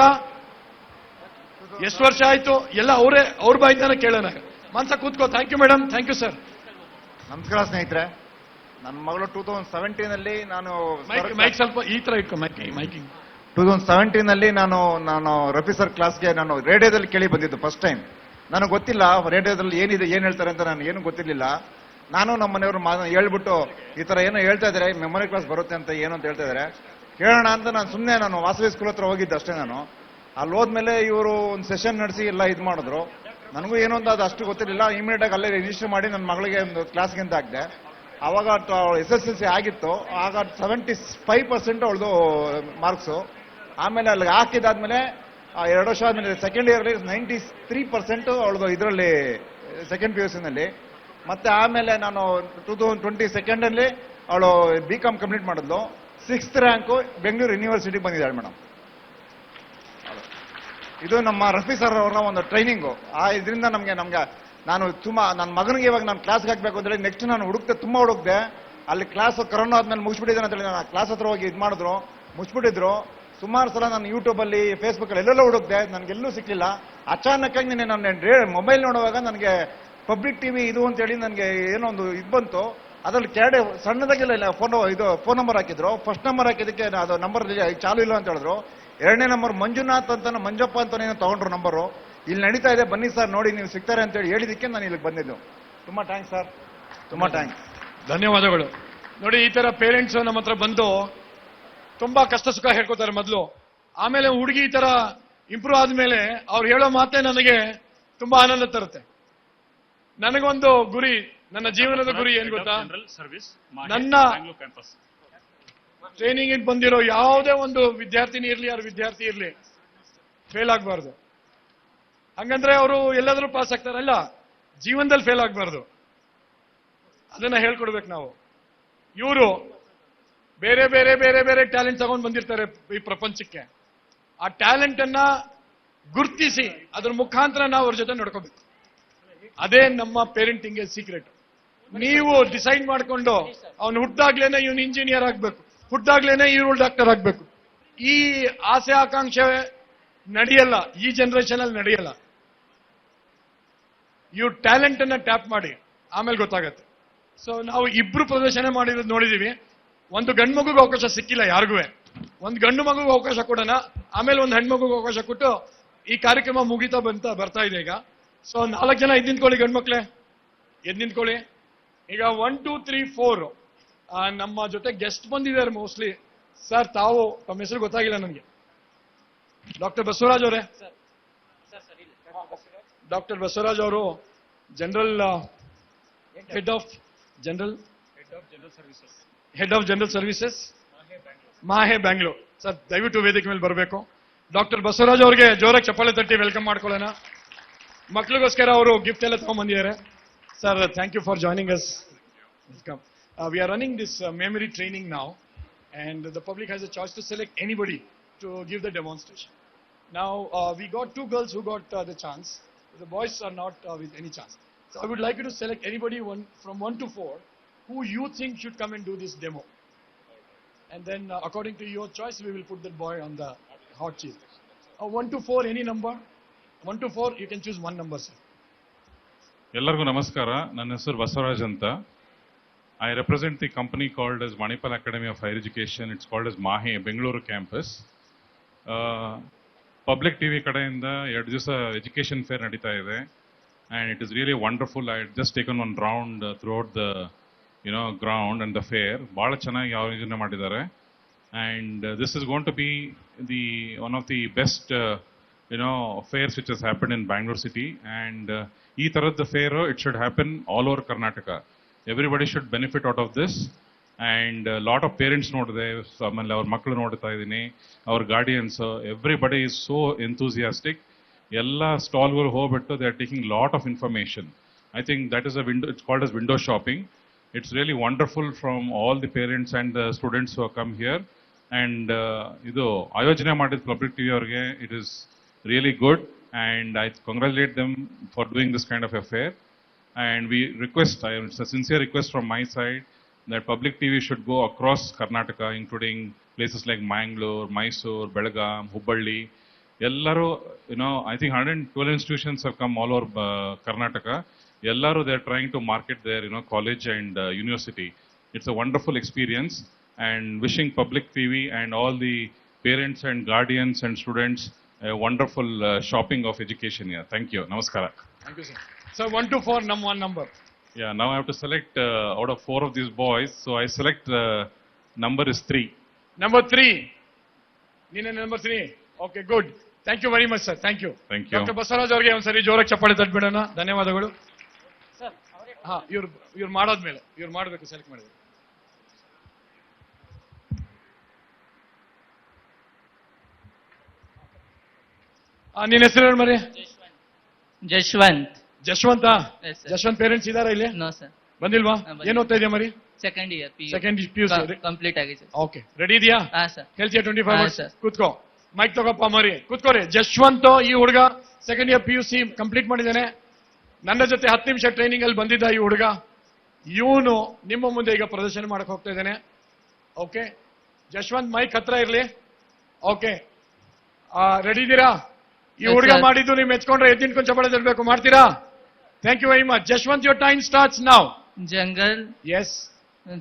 ಎಷ್ಟು ವರ್ಷ ಆಯ್ತು, ಎಲ್ಲ ಅವ್ರ ಬಾಯಿಂದಾನೆ ಕೇಳೋಣ. ಮನ್ಸ ಕೂತ್ಕೋ. Thank you madam, thank you sir. ನಮಸ್ಕಾರ ಸ್ನೇಹಿತರೆ. ನನ್ನ ಮಗಳು 2017 ನಾನು ಮೈಕ್ ಸ್ವಲ್ಪ ಈ ತರ ಇಟ್ಕೊ, ಮೈಕಿಂಗ್. 2017 ನಾನು ರಫಿ ಸರ್ ಕ್ಲಾಸ್ಗೆ ನಾನು ರೇಡಿಯೋದಲ್ಲಿ ಕೇಳಿ ಬಂದಿದ್ದು ಫಸ್ಟ್ ಟೈಮ್. ನನಗೆ ಗೊತ್ತಿಲ್ಲ ರೇಡಿಯೋದಲ್ಲಿ ಏನಿದೆ, ಏನ್ ಹೇಳ್ತಾರೆ ಅಂತ ನಾನು ಏನು ಗೊತ್ತಿರ್ಲಿಲ್ಲ. ನಾನು ನಮ್ಮ ಮನೆಯವರು ಹೇಳ್ಬಿಟ್ಟು ಈ ತರ ಏನೋ ಹೇಳ್ತಾ ಇದಾರೆ, ಮೆಮೊರಿ ಕ್ಲಾಸ್ ಬರುತ್ತೆ ಅಂತ ಏನು ಅಂತ ಹೇಳ್ತಾ ಇದಾರೆ, ಕೇಳೋಣ ಅಂತ ನಾನು ವಾಸವಿ ಸ್ಕೂಲ್ ಹತ್ರ ಹೋಗಿದ್ದೆ ಅಷ್ಟೇ. ನಾನು ಅಲ್ಲಿ ಹೋದ್ಮೇಲೆ ಇವರು ಒಂದು ಸೆಷನ್ ನಡೆಸಿ ಎಲ್ಲ ಇದು ಮಾಡಿದ್ರು. ನನಗೂ ಏನು ಅಂತ ಅದು ಅಷ್ಟು ಗೊತ್ತಿರಲಿಲ್ಲ. ಇಮಿಡಿಯೇಟ್ ಆಗಿ ಅಲ್ಲೇ ರಿಜಿಸ್ಟರ್ ಮಾಡಿ ನನ್ನ ಮಗಳಿಗೆ ಒಂದು ಕ್ಲಾಸ್ಗೆ ಅಂತ ಹಾಕಿದೆ. ಅವಾಗ SSLC ಆಗಿತ್ತು. ಆಗ 75% ಅವಳದು ಮಾರ್ಕ್ಸು. ಆಮೇಲೆ ಅಲ್ಲಿಗೆ ಹಾಕಿದಾದ್ಮೇಲೆ 2 ವರ್ಷ ಆದ್ಮೇಲೆ ಸೆಕೆಂಡ್ ಇಯರ್ಲಿ 93% ಅವಳದು ಇದರಲ್ಲಿ ಸೆಕೆಂಡ್ PUC ನಲ್ಲಿ. ಮತ್ತೆ ಆಮೇಲೆ ನಾನು 2022 ಅವಳು BCom ಕಂಪ್ಲೀಟ್ ಮಾಡಿದ್ಲು. 6th ರ್ಯಾಂಕು ಬೆಂಗಳೂರು ಯೂನಿವರ್ಸಿಟಿಗೆ ಬಂದಿದ್ದಾಳೆ ಮೇಡಮ್. ಇದು ನಮ್ಮ ರಫಿ ಸರ್ ಅವರ ಒಂದು ಟ್ರೈನಿಂಗು. ಇದರಿಂದ ನಮಗೆ ನಾನು ತುಂಬಾ ನನ್ನ ಮಗನಿಗೆ ಇವಾಗ ನಾನು ಕ್ಲಾಸ್ಗೆ ಹಾಕಬೇಕು ಅಂತ ಹೇಳಿ ನೆಕ್ಸ್ಟ್ ನಾನು ತುಂಬಾ ಹುಡುಕ್ದೆ. ಅಲ್ಲಿ ಕ್ಲಾಸ್ ಕೊರೋನಾ ಆದ್ಮೇಲೆ ಮುಗಿಸ್ಬಿಟ್ಟಿದ್ದಾನೆ ಅಂತ ಹೇಳಿ ನಾನು ಕ್ಲಾಸ್ ಹತ್ರ ಹೋಗಿ ಇದು ಮಾಡಿದ್ರು, ಮುಗಿಸ್ಬಿಟ್ಟಿದ್ರು. ಸುಮಾರು ಸಲ ನಾನು ಯೂಟ್ಯೂಬಲ್ಲಿ ಫೇಸ್ಬುಕ್ ಅಲ್ಲಿ ಎಲ್ಲೆಲ್ಲೋ ಹುಡುಕ್ದೆ, ನನಗೆಲ್ಲೂ ಸಿಕ್ಲಿಲ್ಲ. ಅಚಾನಕ್ಕಾಗಿ ನಿನ್ನೆ ನಾನು ಮೊಬೈಲ್ ನೋಡುವಾಗ ನನಗೆ ಪಬ್ಲಿಕ್ ಟಿವಿ ಇದು ಅಂತ ಹೇಳಿ ನನಗೆ ಏನೋ ಒಂದು ಇದು ಬಂತು. ಅದ್ರಲ್ಲಿ ಕೆಳಗಡೆ ಸಣ್ಣದಾಗಿಲ್ಲ ಫೋನ್ ನಂಬರ್ ಹಾಕಿದ್ರು. ಫಸ್ಟ್ ನಂಬರ್ ಹಾಕಿದಕ್ಕೆ ಅದು ನಂಬರ್ ಚಾಲು ಇಲ್ಲ ಅಂತ ಹೇಳಿದ್ರು. 2ನೇ ನಂಬರ್ ಮಂಜುನಾಥ್ ಅಂತ ಮಂಜಪ್ಪ ಅಂತ ತಗೊಂಡ್ರು ನಂಬರು. ಇಲ್ಲಿ ನಡೀತಾ ಇದೆ, ಬನ್ನಿ ಸರ್ ನೋಡಿ ನೀವು ಸಿಗ್ತಾರೆ ಅಂತ ಹೇಳಿ ಹೇಳಿದಕ್ಕೆ ನಾನು ಇಲ್ಲಿಗೆ ಬಂದಿದ್ದು. ತುಂಬಾ ಥ್ಯಾಂಕ್ಸ್ ಸರ್, ತುಂಬಾ ಥ್ಯಾಂಕ್ಸ್, ಧನ್ಯವಾದಗಳು. ನೋಡಿ, ಈ ತರ ಪೇರೆಂಟ್ಸ್ ನಮ್ಮ ಹತ್ರ ಬಂದು ತುಂಬಾ ಕಷ್ಟ ಸುಖ ಹೇಳ್ಕೊತಾರೆ ಮೊದಲು. ಆಮೇಲೆ ಹುಡುಗಿ ಈ ತರ ಇಂಪ್ರೂವ್ ಆದ್ಮೇಲೆ ಅವ್ರು ಹೇಳೋ ಮಾತೇ ನನಗೆ ತುಂಬಾ ಆನಂದ ತರುತ್ತೆ. ನನಗೊಂದು ಗುರಿ, ನನ್ನ ಜೀವನದ ಗುರಿ ಏನ್ ಗೊತ್ತಾ, ನನ್ನ ಟ್ರೈನಿಂಗ್ ಬಂದಿರೋ ಯಾವುದೇ ಒಂದು ವಿದ್ಯಾರ್ಥಿನಿ ಇರ್ಲಿ, ಯಾರು ವಿದ್ಯಾರ್ಥಿ ಇರ್ಲಿ, ಫೇಲ್ ಆಗಬಾರ್ದು. ಹಂಗಂದ್ರೆ ಅವರು ಎಲ್ಲಾದ್ರೂ ಪಾಸ್ ಆಗ್ತಾರಲ್ಲ, ಜೀವನದಲ್ಲಿ ಫೇಲ್ ಆಗಬಾರ್ದು. ಅದನ್ನ ಹೇಳ್ಕೊಡ್ಬೇಕು ನಾವು. ಇವರು ಬೇರೆ ಬೇರೆ ಬೇರೆ ಬೇರೆ ಟ್ಯಾಲೆಂಟ್ ತಗೊಂಡು ಬಂದಿರ್ತಾರೆ ಈ ಪ್ರಪಂಚಕ್ಕೆ. ಆ ಟ್ಯಾಲೆಂಟ್ ಅನ್ನ ಗುರ್ತಿಸಿ ಅದ್ರ ಮುಖಾಂತರ ನಾವು ಅವ್ರ ಜೊತೆ ನಡ್ಕೋಬೇಕು. ಅದೇ ನಮ್ಮ ಪೇರೆಂಟಿಂಗ್ ಸೀಕ್ರೆಟ್. ನೀವು ಡಿಸೈಡ್ ಮಾಡ್ಕೊಂಡು ಅವ್ನು ಹುಟ್ಟಾಗ್ಲೇನೆ ಇವನು ಇಂಜಿನಿಯರ್ ಆಗ್ಬೇಕು, ಹುಟ್ಟಾಗ್ಲೇನೆ ಇವ್ರು ಡಾಕ್ಟರ್ ಆಗ್ಬೇಕು. ಈ ಆಸೆ ಆಕಾಂಕ್ಷೆ ನಡೆಯಲ್ಲ, ಈ ಜನರೇಷನ್ ಅಲ್ಲಿ ನಡೆಯಲ್ಲ. ಇವ್ರ ಟ್ಯಾಲೆಂಟ್ ಅನ್ನ ಟ್ಯಾಪ್ ಮಾಡಿ ಆಮೇಲೆ ಗೊತ್ತಾಗತ್ತೆ. ಸೊ ನಾವು ಇಬ್ರು ಪ್ರದರ್ಶನ ಮಾಡಿರೋದು ನೋಡಿದೀವಿ. ಒಂದು ಗಂಡು ಮಗುಗೆ ಅವಕಾಶ ಸಿಕ್ಕಿಲ್ಲ ಯಾರಿಗೂ. ಒಂದು ಗಂಡು ಮಗುಗೆ ಅವಕಾಶ ಕೊಡೋಣ, ಆಮೇಲೆ ಒಂದು ಹೆಣ್ಮಗುಗೆ ಅವಕಾಶ ಕೊಟ್ಟು ಈ ಕಾರ್ಯಕ್ರಮ ಮುಗಿತಾ ಬರ್ತಾ ಇದೆ ಈಗ. ಸೊ 4 ಜನ ಎದ್ದು ನಿಂತ್ಕೊಳ್ಳಿ, ಗಂಡು ಮಕ್ಳೇ ಎದ್ದು ನಿಂತ್ಕೊಳ್ಳಿ. ಈಗ 1, 2, 3, 4 ನಮ್ಮ ಜೊತೆ ಗೆಸ್ಟ್ ಬಂದಿದ್ದಾರೆ ಮೋಸ್ಟ್ಲಿ. ಸರ್ ತಾವು ತಮ್ಮ ಹೆಸರು ಗೊತ್ತಾಗಿಲ್ಲ ನನಗೆ. ಡಾಕ್ಟರ್ ಬಸವರಾಜ್ ಅವರೇ, ಡಾಕ್ಟರ್ ಬಸವರಾಜ್ ಅವರು general head of general services Mahe Bangalore. Sir ದಯವಿಟ್ಟು ವೇದಿಕೆ ಮೇಲೆ ಬರಬೇಕು. ಡಾಕ್ಟರ್ ಬಸವರಾಜ್ ಅವರಿಗೆ ಜೋರಾಗಿ ಚಪ್ಪಾಳೆ ತಟ್ಟಿ ವೆಲ್ಕಮ್ ಮಾಡ್ಕೊಳ್ಳೋಣ. ಮಕ್ಕಳಿಗೋಸ್ಕರ ಅವರು ಗಿಫ್ಟ್ ಎಲ್ಲ ತಗೊಂಡ್ಬಂದಿದ್ದಾರೆ. Sir thank you for joining us. Welcome. We are running this memory training now, and the public has a choice to select anybody to give the demonstration. Now, we got 2 girls who got the chance. The boys are not with any chance. So I would like you to select anybody from 1 to 4 who you think should come and do this demo. And then, according to your choice, we will put that boy on the hot seat. 1 to 4, any number? 1 to 4, you can choose one number, sir. ಎಲ್ಲರಿಗೂ ನಮಸ್ಕಾರ. ನನ್ನ ಹೆಸರು ಬಸವರಾಜ್ ಅಂತ. I represent the company called as Manipal Academy of Higher Education. It's called as Mahe, Bengaluru campus. Public TV ಕಡೆಯಿಂದ 2 ದಿವಸ education fair ನಡೀತಾ ಇದೆ. And it is really wonderful. I had just taken one round throughout the ground and the fair. ಭಾಳ ಚೆನ್ನಾಗಿ ಆಯೋಜನೆ ಮಾಡಿದ್ದಾರೆ. And this is going to be one of the best fairs which has happened in Bangalore city. And ಈ ತರದ್ದು fair it should happen all over Karnataka. Everybody should benefit out of this. And a lot of parents ನೋಡಿದೆ, ಆಮೇಲೆ ಅವ್ರ ಮಕ್ಕಳು ನೋಡ್ತಾ ಇದ್ದೀನಿ, ಅವ್ರ guardians, everybody is so enthusiastic. ಎಲ್ಲ ಸ್ಟಾಲ್ಗಳು ಹೋಗ್ಬಿಟ್ಟು they are taking lot of information. I think that is it's called as window shopping. It's really wonderful from all the parents and the students who have come here. And ಇದು ಆಯೋಜನೆ ಮಾಡಿದ public TV ಅವರಿಗೆ it is really good, and I congratulate them for doing this kind of affair. And we request, it's a sincere request from my side, that public TV should go across Karnataka, including places like Mangalore, Mysore, Belgaum, Hubballi. Ellaru, I think 112 institutions have come all over Karnataka. Ellaru, they are trying to market their, college and university. It's a wonderful experience, and wishing public TV and all the parents and guardians and students a wonderful shopping of education here. Thank you. Namaskara. Thank you, sir. So 1 to 4, one number. Yeah, now I have to select out of 4 of these boys. So I select number is 3. Number 3. Nina number 3. Okay, good. Thank you very much, sir. Thank you. Thank you. Dr. Basavaraj ಅವರಿಗೆ ಒಂದ್ಸರಿ ಜೋರಾಗಿ ಚಪ್ಪಾಳೆ ತಟ್ಬಿಡೋಣ. ಧನ್ಯವಾದಗಳು. ಹಾ, ಇವ್ರು ಮಾಡೋದ್ಮೇಲೆ ಇವ್ರು ಮಾಡಬೇಕು, select ಮಾಡಿದ್ರು. ನಿನ್ನ ಹೆಸರು ಹೇಳಿ ಮರಿ. Jashwanth. Jashwanth? Yes, sir. Jashwanth parents ಇದಾರಾ ಇಲ್ಲಿ? No sir. ಬಂದಿಲ್ವಾ? ಬಂದಿಲ್ಲ. ಏನ್ ಓದ್ತಾ ಇದೆಯಾ ಮರಿ? Second year PUC. ಕಂಪ್ಲೀಟ್ ಆಗಿದೆ. ಓಕೆ, ರೆಡಿ ಇದೆಯಾ? ಹಾ ಸರ್. ಹೇಳ್ತೀಯ 25 ಹಾ, minutes? sir. ಕೂತ್ಕೋ, ಮೈಕ್ ತಗೋಪ್ಪ ಮರಿ, ಕೂತ್ಕೋರಿ. ಜಶ್ವಂತ್ ಈ ಹುಡುಗ ಸೆಕೆಂಡ್ ಇಯರ್ PUC ಕಂಪ್ಲೀಟ್ ಮಾಡಿದ್ದಾನೆ. ನನ್ನ ಜೊತೆ 10 ನಿಮಿಷ ಟ್ರೈನಿಂಗ್ ಅಲ್ಲಿ ಬಂದಿದ್ದ ಈ ಹುಡುಗ. ಇವನು ನಿಮ್ಮ ಮುಂದೆ ಈಗ ಪ್ರದರ್ಶನ ಮಾಡಕ್ ಹೋಗ್ತಾ ಇದ್ದಾನೆ. ಓಕೆ, ಜಶ್ವಂತ್ ಮೈಕ್ ಹತ್ರ ಇರ್ಲಿ. ಓಕೆ, ರೆಡಿ ಇದ್ದೀರಾ? ಈ Yes, ಹುಡುಗ sir. ಮಾಡಿದ್ದು ನೀವು ಮೆಚ್ಕೊಂಡ್ರೆ ಎದ್ದು ನಿಂತ್ಕೊಂಡು ಚಪ್ಪಾಳೆ ತರಬೇಕು. ಮಾಡ್ತೀರಾ? Thank you very much. Jashwanth, your time starts now.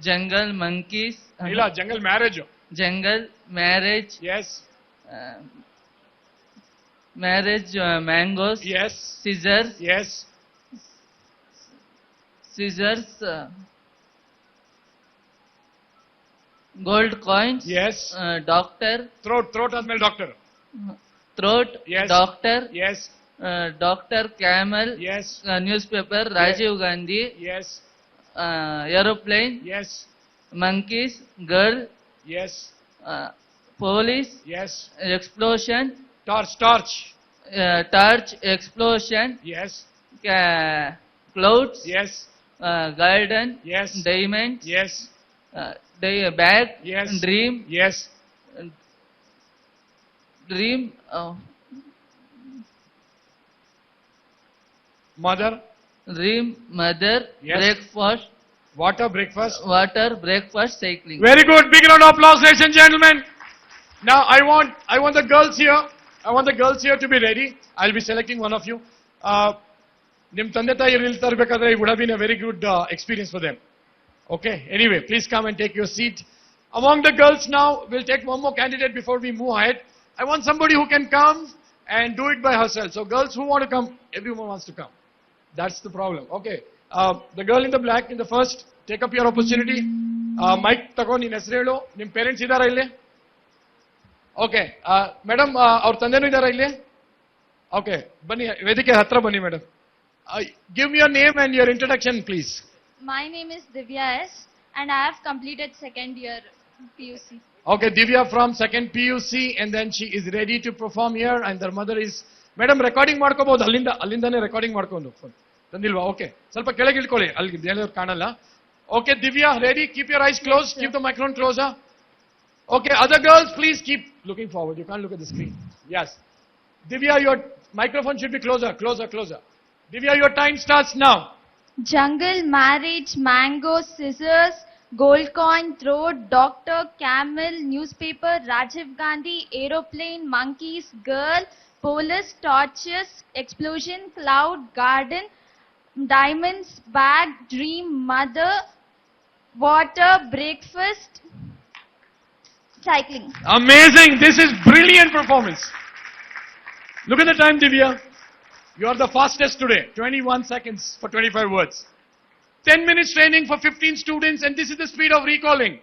Jungle monkeys. ಇಲ್ಲ, jungle marriage. Jungle marriage. Yes. Marriage mangoes. Yes. Scissors. Yes. Scissors. Gold coins. Yes. Doctor. Throat ಆದ್ಮೇಲೆ doctor. Throat. Yes. Doctor. Yes. Doctor camel. Yes. News paper. Rajiv Gandhi. Yes. Aeroplane. Yes. Monkeys. Girl. Yes. Police. Yes. Explosion. Torch. Torch. Explosion. Yes. Clouds. Yes. Garden. Yes. Diamonds. Yes. Bag. Yes. Dream. Yes. Dream. Mother. Dream. Mother. Yes. Breakfast. Water, breakfast. Water, breakfast, cycling. Very good. Big round of applause, ladies and gentlemen. Now I want the girls here. I want the girls here to be ready. I'll be selecting one of you. Nim ತಂದೆ ತಾಯಿ ನಿಲ್ತಿರ್ಬೇಕಾದ್ರೆ it would have been a very good experience for them. Okay. Anyway, please come and take your seat. Among the girls now, we'll take one more candidate before we move ahead. I want somebody who can come and do it by herself. So girls who want to come, everyone wants to come. That's the problem. Okay. The girl in the black in the first, take up your opportunity. Mike ತಗೋ ನಿನ್ನ ಹೆಸರು ಹೇಳು. ನಿಮ್ಮ parents ಇದಾರಾ ಇಲ್ಲಿ? Okay madam, ಅವ್ರ ತಂದೆನೂ ಇದಾರಾ ಇಲ್ಲಿ? Okay, ಬನ್ನಿ ವೇದಿಕೆ ಹತ್ರ ಬನ್ನಿ madam. Give me your name and your introduction please. My name is Divya S. and I have completed second year PUC. Okay, Divya from second PUC and then she is ready to perform here and their mother is... Madam, recording ಮಾಡ್ಕೋಬಹುದು ಅಲ್ಲಿಂದಾನೆ recording ಮಾಡ್ಕೊಂಡು ತಂದಿಲ್ವಾ? Okay, ಸ್ವಲ್ಪ ಕೆಳಗೆ ಇಳ್ಕೊಳ್ಳಿ, ಅಲ್ಲಿ ಬೇರೆಯವ್ರು ಕಾಣಲ್ಲ. Okay, Divya, ready? Keep your eyes closed. Keep the microphone closer. Okay, other girls, please keep looking forward. You can't look at the screen. Yes. Divya, your microphone should be closer. Divya, your time starts now. Jungle, marriage, mango, scissors, gold coin, throat, doctor, camel, newspaper, Rajiv Gandhi, aeroplane, monkeys, girl, police, torches, explosion, cloud, garden, diamonds, bag, dream, mother, water, breakfast, cycling. Amazing. This is brilliant performance. Look at the time, Divya. You are the fastest today. 21 seconds for 25 words. 10 minutes training for 15 students and this is the speed of recalling.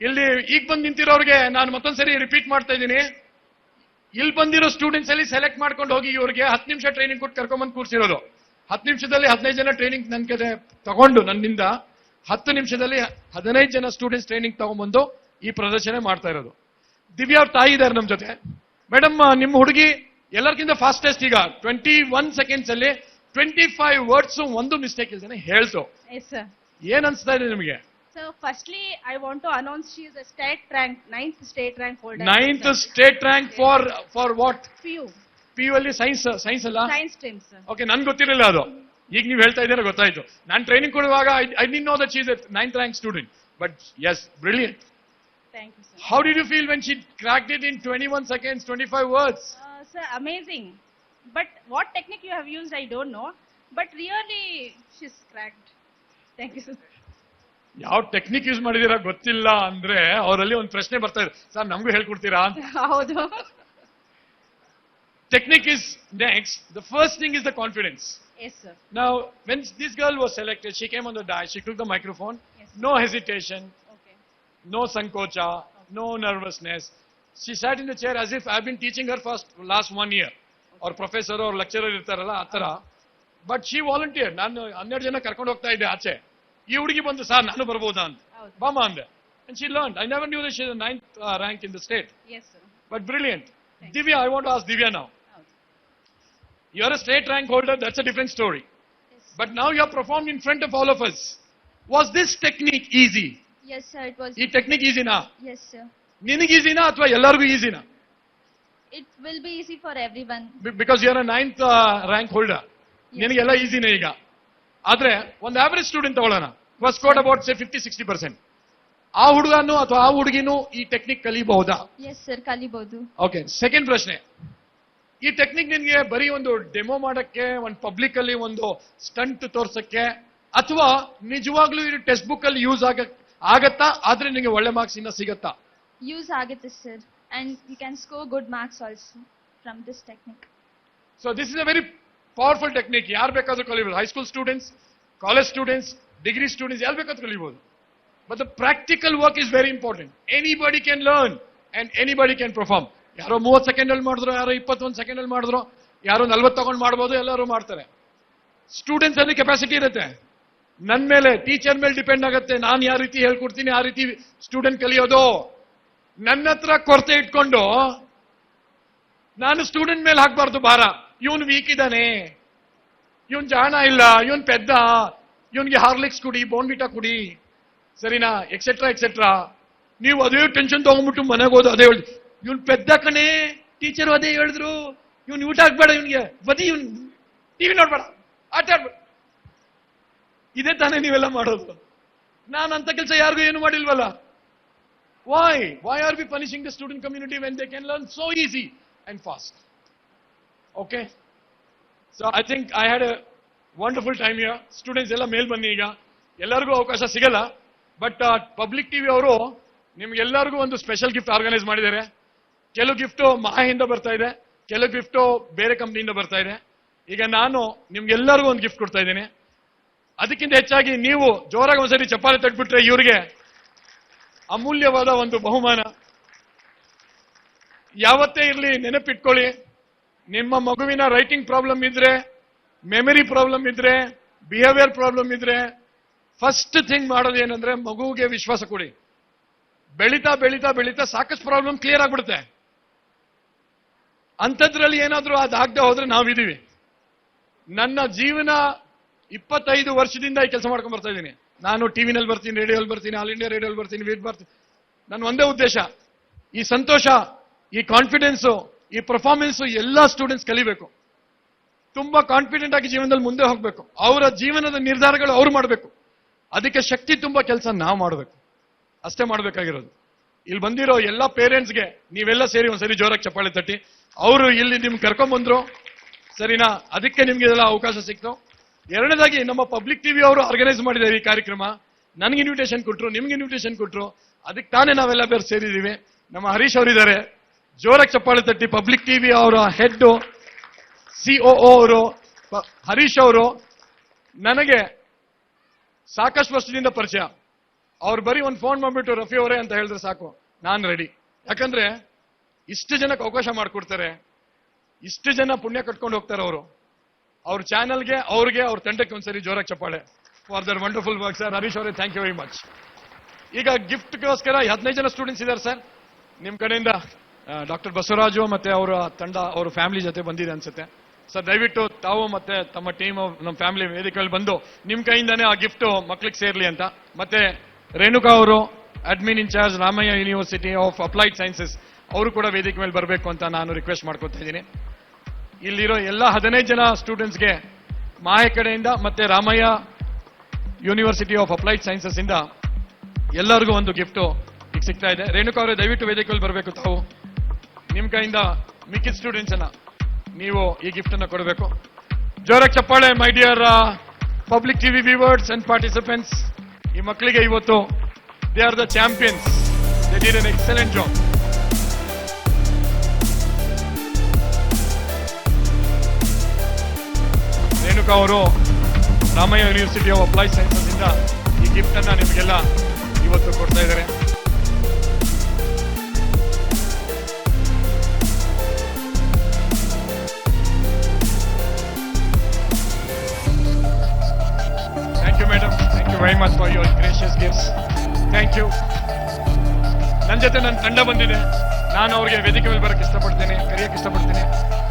ಇಲ್ಲಿ ಈಗ ಬಂದು ನಿಂತಿರೋರಿಗೆ ನಾನು ಮತ್ತೊಂದ್ಸರಿ repeat ಮಾಡ್ತಾ ಇದ್ದೀನಿ. ಇಲ್ಲಿ ಬಂದಿರೋ students ಅಲ್ಲಿ select ಮಾಡ್ಕೊಂಡು ಹೋಗಿ ಇವ್ರಿಗೆ 10 ನಿಮಿಷ ಟ್ರೈನಿಂಗ್ ಕೊಟ್ಟು ಕರ್ಕೊಂಡ್ಬಂದು ಕೂರಿಸಿರೋದು. 10 ನಿಮಿಷದಲ್ಲಿ 15 ಜನ ಟ್ರೈನಿಂಗ್ ನನ್ನ ಕಡೆ ತಗೊಂಡು ನನ್ನಿಂದ 10 ನಿಮಿಷದಲ್ಲಿ 15 ಜನ ಸ್ಟೂಡೆಂಟ್ಸ್ ಟ್ರೈನಿಂಗ್ ತಗೊಂಡ್ಬಂದು ಈ ಪ್ರದರ್ಶನ ಮಾಡ್ತಾ ಇರೋದು. ದಿವ್ಯಾ ಅವ್ರ ತಾಯಿ ಇದ್ದಾರೆ ನಮ್ಮ ಜೊತೆ. ಮೇಡಮ್, ನಿಮ್ಮ ಹುಡುಗಿ ಎಲ್ಲರಿಗಿಂತ ಫಾಸ್ಟೆಸ್ಟ್ ಈಗ 21 ಸೆಕೆಂಡ್ಸ್ ಅಲ್ಲಿ 25 ವರ್ಡ್ಸ್ ಒಂದು ಮಿಸ್ಟೇಕ್ ಇಲ್ದೇನೆ ಹೇಳ್ತು. Yes, sir. ಏನ್ ಅನ್ಸ್ತಾ ಇದೆ ನಿಮಗೆ? So, firstly, I want to announce she is a ninth state rank holder. 9th state rank for what? PU. PU ಅಲ್ಲಿ ಸೈನ್ಸ್ ಅಲ್ಲ? Science stream, sir. ಓಕೆ, ನನ್ಗೆ ಗೊತ್ತಿರಲಿಲ್ಲ ಅದು. ಈಗ ನೀವು ಹೇಳ್ತಾ ಇದ್ದೀರಾ ಗೊತ್ತಾಯ್ತು. ನಾನು ಟ್ರೈನಿಂಗ್ ಕೊಡುವಾಗ I didn't no that she is A 9th rank student. But yes, brilliant. Thank you, sir. How did you feel when she cracked it in 21 seconds, 25 words? Sir, amazing. But what technique you have used, I don't know. But really, she's cracked. Thank you, sir. ಯಾವ technique use ಮಾಡಿದೀರಾ ಗೊತ್ತಿಲ್ಲ ಅಂದ್ರೆ ಅವರಲ್ಲಿ ಒಂದು ಪ್ರಶ್ನೆ ಬರ್ತಾ ಇದೆ, sir ನಮಗೂ ಹೇಳ್ಕೊಡ್ತೀರಾ ಅಂತ. ಹೌದು. Technique is next. The first thing is the confidence. Yes, sir. Now, when this girl was selected, she came on the dais, she took the microphone, Yes. no hesitation, Okay. no sankocha, no nervousness. She sat in the chair as if I've been teaching her for last 1 year. Or professor or lecturer ಇರ್ತಾರಲ್ಲ ಆ ತರ. But she volunteered. ನಾನು 12 ಜನ ಕರ್ಕೊಂಡು ಹೋಗ್ತಾ ಇದ್ದೆ ಆಚೆ. ಈ ಹುಡುಗಿ ಬಂದು, ಸರ್ ನಾನು ಬರ್ಬೋದಾ ಅಂತ. ಬಾಮ ಅಂದೆ. And she learned. I never knew that she was the 9th rank in the state. Yes, sir. But brilliant. Divya, I want to ask Divya now. You're a state rank holder, that's a different story. Yes. But now you have performed in front of all of us. Was this technique easy? Yes, sir. It was. ಈ technique ಈಸಿನಾ? Yes, sir. ನಿನಗೆ ಈಸಿನಾ ಅಥವಾ ಎಲ್ಲರಿಗೂ ಈಸಿನಾ? It will be easy for everyone. Because you are a 9th rank holder. ನಿನಗೆಲ್ಲ ಈಸಿನೇ ಈಗ. ಆದ್ರೆ ಒಂದು average student ತಗೊಳ್ಳೋಣ. was scored about say 50-60%. ಆ ಹುಡುಗನು ಅಥವಾ ಆ ಹುಡುಗಿನೂ ಈ ಟೆಕ್ನಿಕ್ ಕಲಿಬಹುದಾ? Yes, sir. ಕಲಿಬಹುದು. ಓಕೆ, ಸೆಕೆಂಡ್ ಪ್ರಶ್ನೆ. ಈ ಟೆಕ್ನಿಕ್ ನಿನ್ಗೆ ಬರೀ ಒಂದು ಡೆಮೋ ಮಾಡಕ್ಕೆ, ಒಂದು ಪಬ್ಲಿಕ್ ಅಲ್ಲಿ ಒಂದು ಸ್ಟಂಟ್ ತೋರ್ಸಕ್ಕೆ, ಅಥವಾ ನಿಜವಾಗ್ಲೂ ಇದು ಟೆಕ್ಸ್ಟ್ ಬುಕ್ ಅಲ್ಲಿ ಯೂಸ್ ಆಗತ್ತಾ? ಆದ್ರೆ ನಿಮಗೆ ಒಳ್ಳೆ ಮಾರ್ಕ್ಸ್ ಇನ್ನ ಸಿಗತ್ತಾ? Use ಆಗುತ್ತೆ sir, and you can score good marks also from this technique. So this is a very powerful technique. ಯಾರು ಬೇಕಾದ್ರೂ ಕಲಿಬಹುದು. High school students, college students, degree students ಯಾರು ಬೇಕಾದ್ರೂ ಕಲಿಬಹುದು. But the practical work is very important. Anybody can learn and anybody can perform. ಯಾರೋ 30 second ಅಲ್ಲಿ ಮಾಡಿದ್ರು, ಯಾರೋ 21 second ಅಲ್ಲಿ ಮಾಡಿದ್ರು, ಯಾರೋ 40 ತಗೊಂಡು ಮಾಡ್ಬೋದು, ಎಲ್ಲರೂ ಮಾಡ್ತಾರೆ. ಸ್ಟೂಡೆಂಟ್ಸ್ ಅಲ್ಲಿ ಕೆಪಾಸಿಟಿ ಇರುತ್ತೆ. ನನ್ನ ಮೇಲೆ, ಟೀಚರ್ ಮೇಲೆ ಡಿಪೆಂಡ್ ಆಗುತ್ತೆ. ನಾನು ಯಾವ ರೀತಿ ಹೇಳ್ಕೊಡ್ತೀನಿ ಆ ರೀತಿ ಸ್ಟೂಡೆಂಟ್ ಕಲಿಯೋದು. ನನ್ನ ಹತ್ರ ಕೊರತೆ ಇಟ್ಕೊಂಡು ನಾನು ಸ್ಟೂಡೆಂಟ್ ಮೇಲೆ ಹಾಕ್ಬಾರ್ದು ಭಾರ. ಇವನು ವೀಕ್ ಇದ್ದಾನೆ, ಇವನ್ ಜಾಣ ಇಲ್ಲ, ಇವನ್ ಪೆದ್ದ, ಇವನ್ಗೆ ಹಾರ್ಲಿಕ್ಸ್ ಕುಡಿ, ಬೋನ್ವಿಟಾ ಕುಡಿ, ಸರಿನಾ, ಎಕ್ಸೆಟ್ರಾ ಎಕ್ಸೆಟ್ರಾ. ನೀವು ಅದೇ ಟೆನ್ಷನ್ ತಗೊಂಡ್ಬಿಟ್ಟು ಮನೆಗೆ ಹೋದು ಅದೇ ಹೇಳಿ, ಇವನ್ ಪೆದ್ದ ಕಣೆ, ಟೀಚರು ಅದೇ ಹೇಳಿದ್ರು, ಇವನ್ ಊಟ ಹಾಕ್ಬೇಡ, ಇವನ್ಗೆ ಬದಿ, ಇವನ್ ಟಿವಿ ನೋಡ್ಬೇಡ, ಆಟ ಆಡ್ಬೇಡ. ಇದೇ ತಾನೇ ನೀವೆಲ್ಲ ಮಾಡೋದು. ನಾನು ಅಂತ ಕೆಲಸ ಯಾರಿಗೂ ಏನು ಮಾಡಿಲ್ವಲ್ಲ. Why are we punishing the student community when they can learn so easy and fast? Okay? So I think I had a wonderful time here. Students ಎಲ್ಲ ಮೇಲ್ ಬನ್ನಿ, ಈಗ ಎಲ್ಲರಿಗೂ ಅವಕಾಶ ಸಿಗಲ್ಲ, ಬಟ್ ಪಬ್ಲಿಕ್ ಟಿವಿ ಅವರು ನಿಮ್ಗೆಲ್ಲರಿಗೂ ಒಂದು ಸ್ಪೆಷಲ್ ಗಿಫ್ಟ್ ಆರ್ಗನೈಸ್ ಮಾಡಿದ್ದಾರೆ. ಕೆಲವು ಗಿಫ್ಟು ಮಾಹಿಂದ ಬರ್ತಾ ಇದೆ, ಕೆಲವು ಗಿಫ್ಟು ಬೇರೆ ಕಂಪ್ನಿಯಿಂದ ಬರ್ತಾ ಇದೆ. ಈಗ ನಾನು ನಿಮ್ಗೆಲ್ಲರಿಗೂ ಒಂದು ಗಿಫ್ಟ್ ಕೊಡ್ತಾ ಇದ್ದೀನಿ. ಅದಕ್ಕಿಂತ ಹೆಚ್ಚಾಗಿ ನೀವು ಜೋರಾಗಿ ಒಂದ್ಸರಿ ಚಪ್ಪಾಳೆ ತಟ್ಬಿಟ್ರೆ ಇವರಿಗೆ ಅಮೂಲ್ಯವಾದ ಒಂದು ಬಹುಮಾನ. ಯಾವತ್ತೇ ಇರಲಿ ನೆನಪಿಟ್ಕೊಳ್ಳಿ, ನಿಮ್ಮ ಮಗುವಿನ ರೈಟಿಂಗ್ ಪ್ರಾಬ್ಲಮ್ ಇದ್ರೆ, ಮೆಮರಿ ಪ್ರಾಬ್ಲಮ್ ಇದ್ರೆ, ಬಿಹೇವಿಯರ್ ಪ್ರಾಬ್ಲಮ್ ಇದ್ರೆ, ಫಸ್ಟ್ ಥಿಂಗ್ ಮಾಡೋದು ಏನಂದ್ರೆ ಮಗುವಿಗೆ ವಿಶ್ವಾಸ ಕೊಡಿ. ಬೆಳೀತಾ ಬೆಳೀತಾ ಬೆಳೀತಾ ಸಾಕಷ್ಟು ಪ್ರಾಬ್ಲಮ್ ಕ್ಲಿಯರ್ ಆಗ್ಬಿಡುತ್ತೆ. ಅಂಥದ್ರಲ್ಲಿ ಏನಾದ್ರೂ ಅದಾಗದೆ ಹೋದ್ರೆ ನಾವಿದೀವಿ. ನನ್ನ ಜೀವನ 25 ವರ್ಷದಿಂದ ಈ ಕೆಲಸ ಮಾಡ್ಕೊಂಡ್ ಬರ್ತಾ ಇದ್ದೀನಿ. ನಾನು ಟಿವಿನಲ್ಲಿ ಬರ್ತೀನಿ, ರೇಡಿಯೋಲ್ಲಿ ಬರ್ತೀನಿ, ಆಲ್ ಇಂಡಿಯಾ ರೇಡಿಯೋಲ್ಲಿ ಬರ್ತೀನಿ, ವೀಟ್ ಬರ್ತೀನಿ. ನನ್ನ ಒಂದೇ ಉದ್ದೇಶ, ಈ ಸಂತೋಷ, ಈ ಕಾನ್ಫಿಡೆನ್ಸು, ಈ ಪರ್ಫಾರ್ಮೆನ್ಸು ಎಲ್ಲ ಸ್ಟೂಡೆಂಟ್ಸ್ ಕಲಿಬೇಕು. ತುಂಬಾ ಕಾನ್ಫಿಡೆಂಟ್ ಆಗಿ ಜೀವನದಲ್ಲಿ ಮುಂದೆ ಹೋಗ್ಬೇಕು. ಅವರ ಜೀವನದ ನಿರ್ಧಾರಗಳು ಅವ್ರು ಮಾಡಬೇಕು. ಅದಕ್ಕೆ ಶಕ್ತಿ ತುಂಬಾ ಕೆಲಸ ನಾವು ಮಾಡಬೇಕು. ಅಷ್ಟೇ ಮಾಡಬೇಕಾಗಿರೋದು. ಇಲ್ಲಿ ಬಂದಿರೋ ಎಲ್ಲ ಪೇರೆಂಟ್ಸ್ಗೆ ನೀವೆಲ್ಲ ಸೇರಿ ಒಂದ್ಸರಿ ಜೋರಾಗಿ ಚಪ್ಪಾಳೆ ತಟ್ಟಿ. ಅವರು ಇಲ್ಲಿ ನಿಮ್ಗೆ ಕರ್ಕೊಂಡ್ಬಂದ್ರು, ಸರಿನಾ? ಅದಕ್ಕೆ ನಿಮ್ಗೆ ಇದೆಲ್ಲ ಅವಕಾಶ ಸಿಕ್ತು. ಎರಡನೇದಾಗಿ ನಮ್ಮ ಪಬ್ಲಿಕ್ ಟಿವಿ ಅವರು ಆರ್ಗನೈಸ್ ಮಾಡಿದ್ದಾರೆ ಈ ಕಾರ್ಯಕ್ರಮ. ನನಗೆ ಇನ್ವಿಟೇಷನ್ ಕೊಟ್ರು, ನಿಮ್ಗೆ ಇನ್ವಿಟೇಷನ್ ಕೊಟ್ರು. ಅದಕ್ಕೆ ತಾನೇ ನಾವೆಲ್ಲ ಬೇರೆ ಸೇರಿದ್ದೀವಿ. ನಮ್ಮ ಹರೀಶ್ ಅವರಿದ್ದಾರೆ, ಜೋರಾಗಿ ಚಪ್ಪಾಳೆ ತಟ್ಟಿ. ಪಬ್ಲಿಕ್ ಟಿವಿ ಅವರ ಹೆಡ್ COO ಅವರು ಹರೀಶ್ ಅವರು ನನಗೆ ಸಾಕಷ್ಟು ವರ್ಷದಿಂದ ಪರಿಚಯ. ಅವ್ರು ಬರೀ ಒಂದು ಫೋನ್ ಮಾಡ್ಬಿಟ್ಟು ರಫಿ ಅವರೇ ಅಂತ ಹೇಳಿದ್ರೆ ಸಾಕು, ನಾನು ರೆಡಿ. ಯಾಕಂದ್ರೆ ಇಷ್ಟು ಜನಕ್ಕೆ ಅವಕಾಶ ಮಾಡಿಕೊಡ್ತಾರೆ, ಇಷ್ಟು ಜನ ಪುಣ್ಯ ಕಟ್ಕೊಂಡು ಹೋಗ್ತಾರೆ ಅವರು. ಅವ್ರ ಚಾನಲ್ಗೆ, ಅವ್ರಿಗೆ, ಅವ್ರ ತಂಡಕ್ಕೆ ಒಂದ್ಸರಿ ಜೋರಾಗಿ ಚಪ್ಪಾಳೆ for there wonderful work. Sir Harish ಅವರೇ, ಥ್ಯಾಂಕ್ ಯು ವೆರಿ ಮಚ್. ಈಗ ಗಿಫ್ಟ್ಗೋಸ್ಕರ 15 ಜನ ಸ್ಟೂಡೆಂಟ್ಸ್ ಇದ್ದಾರೆ ಸರ್. ನಿಮ್ ಕಡೆಯಿಂದ ಡಾಕ್ಟರ್ ಬಸವರಾಜು ಮತ್ತೆ ಅವರ ತಂಡ, ಅವರ ಫ್ಯಾಮಿಲಿ ಜೊತೆ ಬಂದಿದೆ ಅನ್ಸುತ್ತೆ ಸರ್. ದಯವಿಟ್ಟು ತಾವು ಮತ್ತೆ ತಮ್ಮ ಟೀಮ್, ನಮ್ಮ ಫ್ಯಾಮಿಲಿ ವೇದಿಕೆಯಲ್ಲಿ ಬಂದು ನಿಮ್ ಕೈಯಿಂದಾನೇ ಆ ಗಿಫ್ಟ್ ಮಕ್ಳಿಗೆ ಸೇರ್ಲಿ ಅಂತ. ಮತ್ತೆ ರೇಣುಕಾ ಅವರು, admin in charge, Ramaiah university of applied Sciences, ಅವರು ಕೂಡ ವೇದಿಕೆ ಮೇಲೆ ಬರಬೇಕು ಅಂತ ನಾನು ರಿಕ್ವೆಸ್ಟ್ ಮಾಡ್ಕೊತಾ ಇದ್ದೀನಿ. ಇಲ್ಲಿರೋ ಎಲ್ಲ 15 ಜನ ಸ್ಟೂಡೆಂಟ್ಸ್ಗೆ ಮಾಹೆ ಕಡೆಯಿಂದ ಮತ್ತೆ Ramaiah university of applied sciences ಇಂದ ಎಲ್ಲರಿಗೂ ಒಂದು ಗಿಫ್ಟ್ ಈಗ ಸಿಗ್ತಾ ಇದೆ. ರೇಣುಕಾ ಅವರೇ, ದಯವಿಟ್ಟು ವೇದಿಕೆಯಲ್ಲಿ ಬರಬೇಕು. ತಾವು ನಿಮ್ ಕೈಯಿಂದ ಮಿಕ್ಕಿದ ಸ್ಟೂಡೆಂಟ್ಸ್ ಅನ್ನ ನೀವು ಈ ಗಿಫ್ಟ್ ಅನ್ನ ಕೊಡಬೇಕು. ಜೋರಾಗಿ ಚಪ್ಪಾಳೆ my dear public TV viewers and participants. ಈ ಮಕ್ಕಳಿಗೆ ಇವತ್ತು they are the champions. They did an excellent job. Renuka ಅವರು Ramaiah university of applied sciences ಇಂದ ಈ ಗಿಫ್ಟ್ ಅನ್ನ ನಿಮಗೆಲ್ಲ ಇವತ್ತು ಕೊಡ್ತಾ ಇದ್ದಾರೆ. Madam, thank you very much for your gracious gifts. Thank you. ನನ್ನ ಜೊತೆ ನನ್ನ ತಂಡ ಬಂದಿದೆ. ನಾನು ಅವ್ರಿಗೆ ವೇದಿಕೆ ಮೇಲೆ ಬರೋಕ್ಕೆ ಇಷ್ಟಪಡ್ತೇನೆ, ಕರೆಯೋಕ್ಕೆ ಇಷ್ಟಪಡ್ತೀನಿ.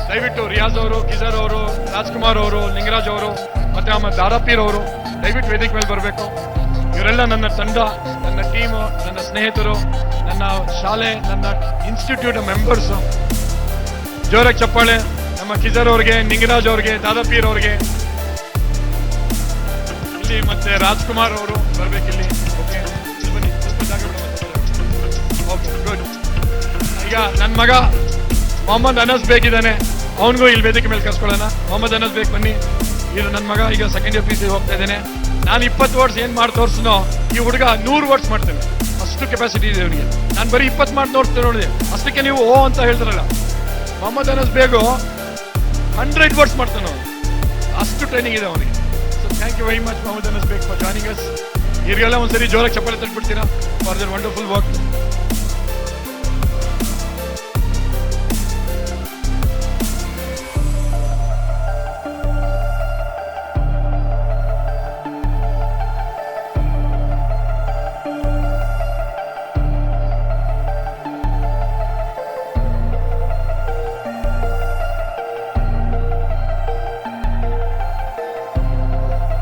ದಯವಿಟ್ಟು ರಿಯಾಜ್ ಅವರು, ಕಿಜರ್ ಅವರು, ರಾಜ್ಕುಮಾರ್ ಅವರು, ಲಿಂಗರಾಜ್ ಅವರು, ಮತ್ತೆ ಆಮೇಲೆ ದಾರಾಪೀರ್ ಅವರು ದಯವಿಟ್ಟು ವೇದಿಕೆ ಮೇಲೆ ಬರಬೇಕು. ಇವರೆಲ್ಲ ನನ್ನ ತಂಡ, ನನ್ನ ಟೀಮು, ನನ್ನ ಸ್ನೇಹಿತರು, ನನ್ನ ಶಾಲೆ, ನನ್ನ ಇನ್ಸ್ಟಿಟ್ಯೂಟ್ ಮೆಂಬರ್ಸು. ಜೋರಾಗಿ ಚಪ್ಪಾಳೆ ನಮ್ಮ ಕಿಜರ್ ಅವ್ರಿಗೆ, ಲಿಂಗರಾಜ್ ಅವ್ರಿಗೆ, ದಾದಾಪೀರ್ ಅವ್ರಿಗೆ, ಮತ್ತೆ ರಾಜ್ಕುಮಾರ್ ಅವರು ಬರ್ಬೇಕಿಲ್ಲಿ. ಓಕೆ, ಬನ್ನಿ, ಸ್ವಲ್ಪ ಜಾಗ ಬಿಡು. Okay, good. ಈಗ ನನ್ನ ಮಗ ಮೊಹಮ್ಮದ್ ಅನಸ್ ಬೇಕಿದ್ದಾನೆ, ಅವನಿಗೂ ಇಲ್ಲಿ ವೇದಿಕೆ ಮೇಲೆ ಕರ್ಸ್ಕೊಳ್ಳೋಣ. ಮೊಹಮ್ಮದ್ ಅನಸ್ ಬೇಕ್, ಬನ್ನಿ. ಇದು ನನ್ನ ಮಗ ಈಗ ಸೆಕೆಂಡ್ ಇಯರ್ PC ಹೋಗ್ತಾ ಇದ್ದೇನೆ. ನಾನು 20 ವರ್ಡ್ಸ್ ಏನ್ ಮಾಡಿ ತೋರಿಸ್ನೋ ಈ ಹುಡುಗ 100 ವರ್ಡ್ಸ್ ಮಾಡ್ತೇನೆ. ಅಷ್ಟು ಕೆಪಾಸಿಟಿ ಇದೆ ಅವನಿಗೆ. ನಾನು ಬರೀ 20 ಮಾಡಿ ನೋಡ್ತೇನೆ ನೋಡಿದೆ. ಅಷ್ಟಕ್ಕೆ ನೀವು ಓ ಅಂತ ಹೇಳ್ತಾರಲ್ಲ, ಮೊಹಮ್ಮದ್ ಅನಸ್ ಬೇಗು 100 ವರ್ಡ್ಸ್ ಮಾಡ್ತಾನೆ ಅವನು. ಅಷ್ಟು ಟ್ರೈನಿಂಗ್ ಇದೆ ಅವನಿಗೆ. Thank you very much, Mohammed Anas Beg, for joining us. Iriyalla onsari jorak chappale talbiಡ್ತೀರಾ for their wonderful work.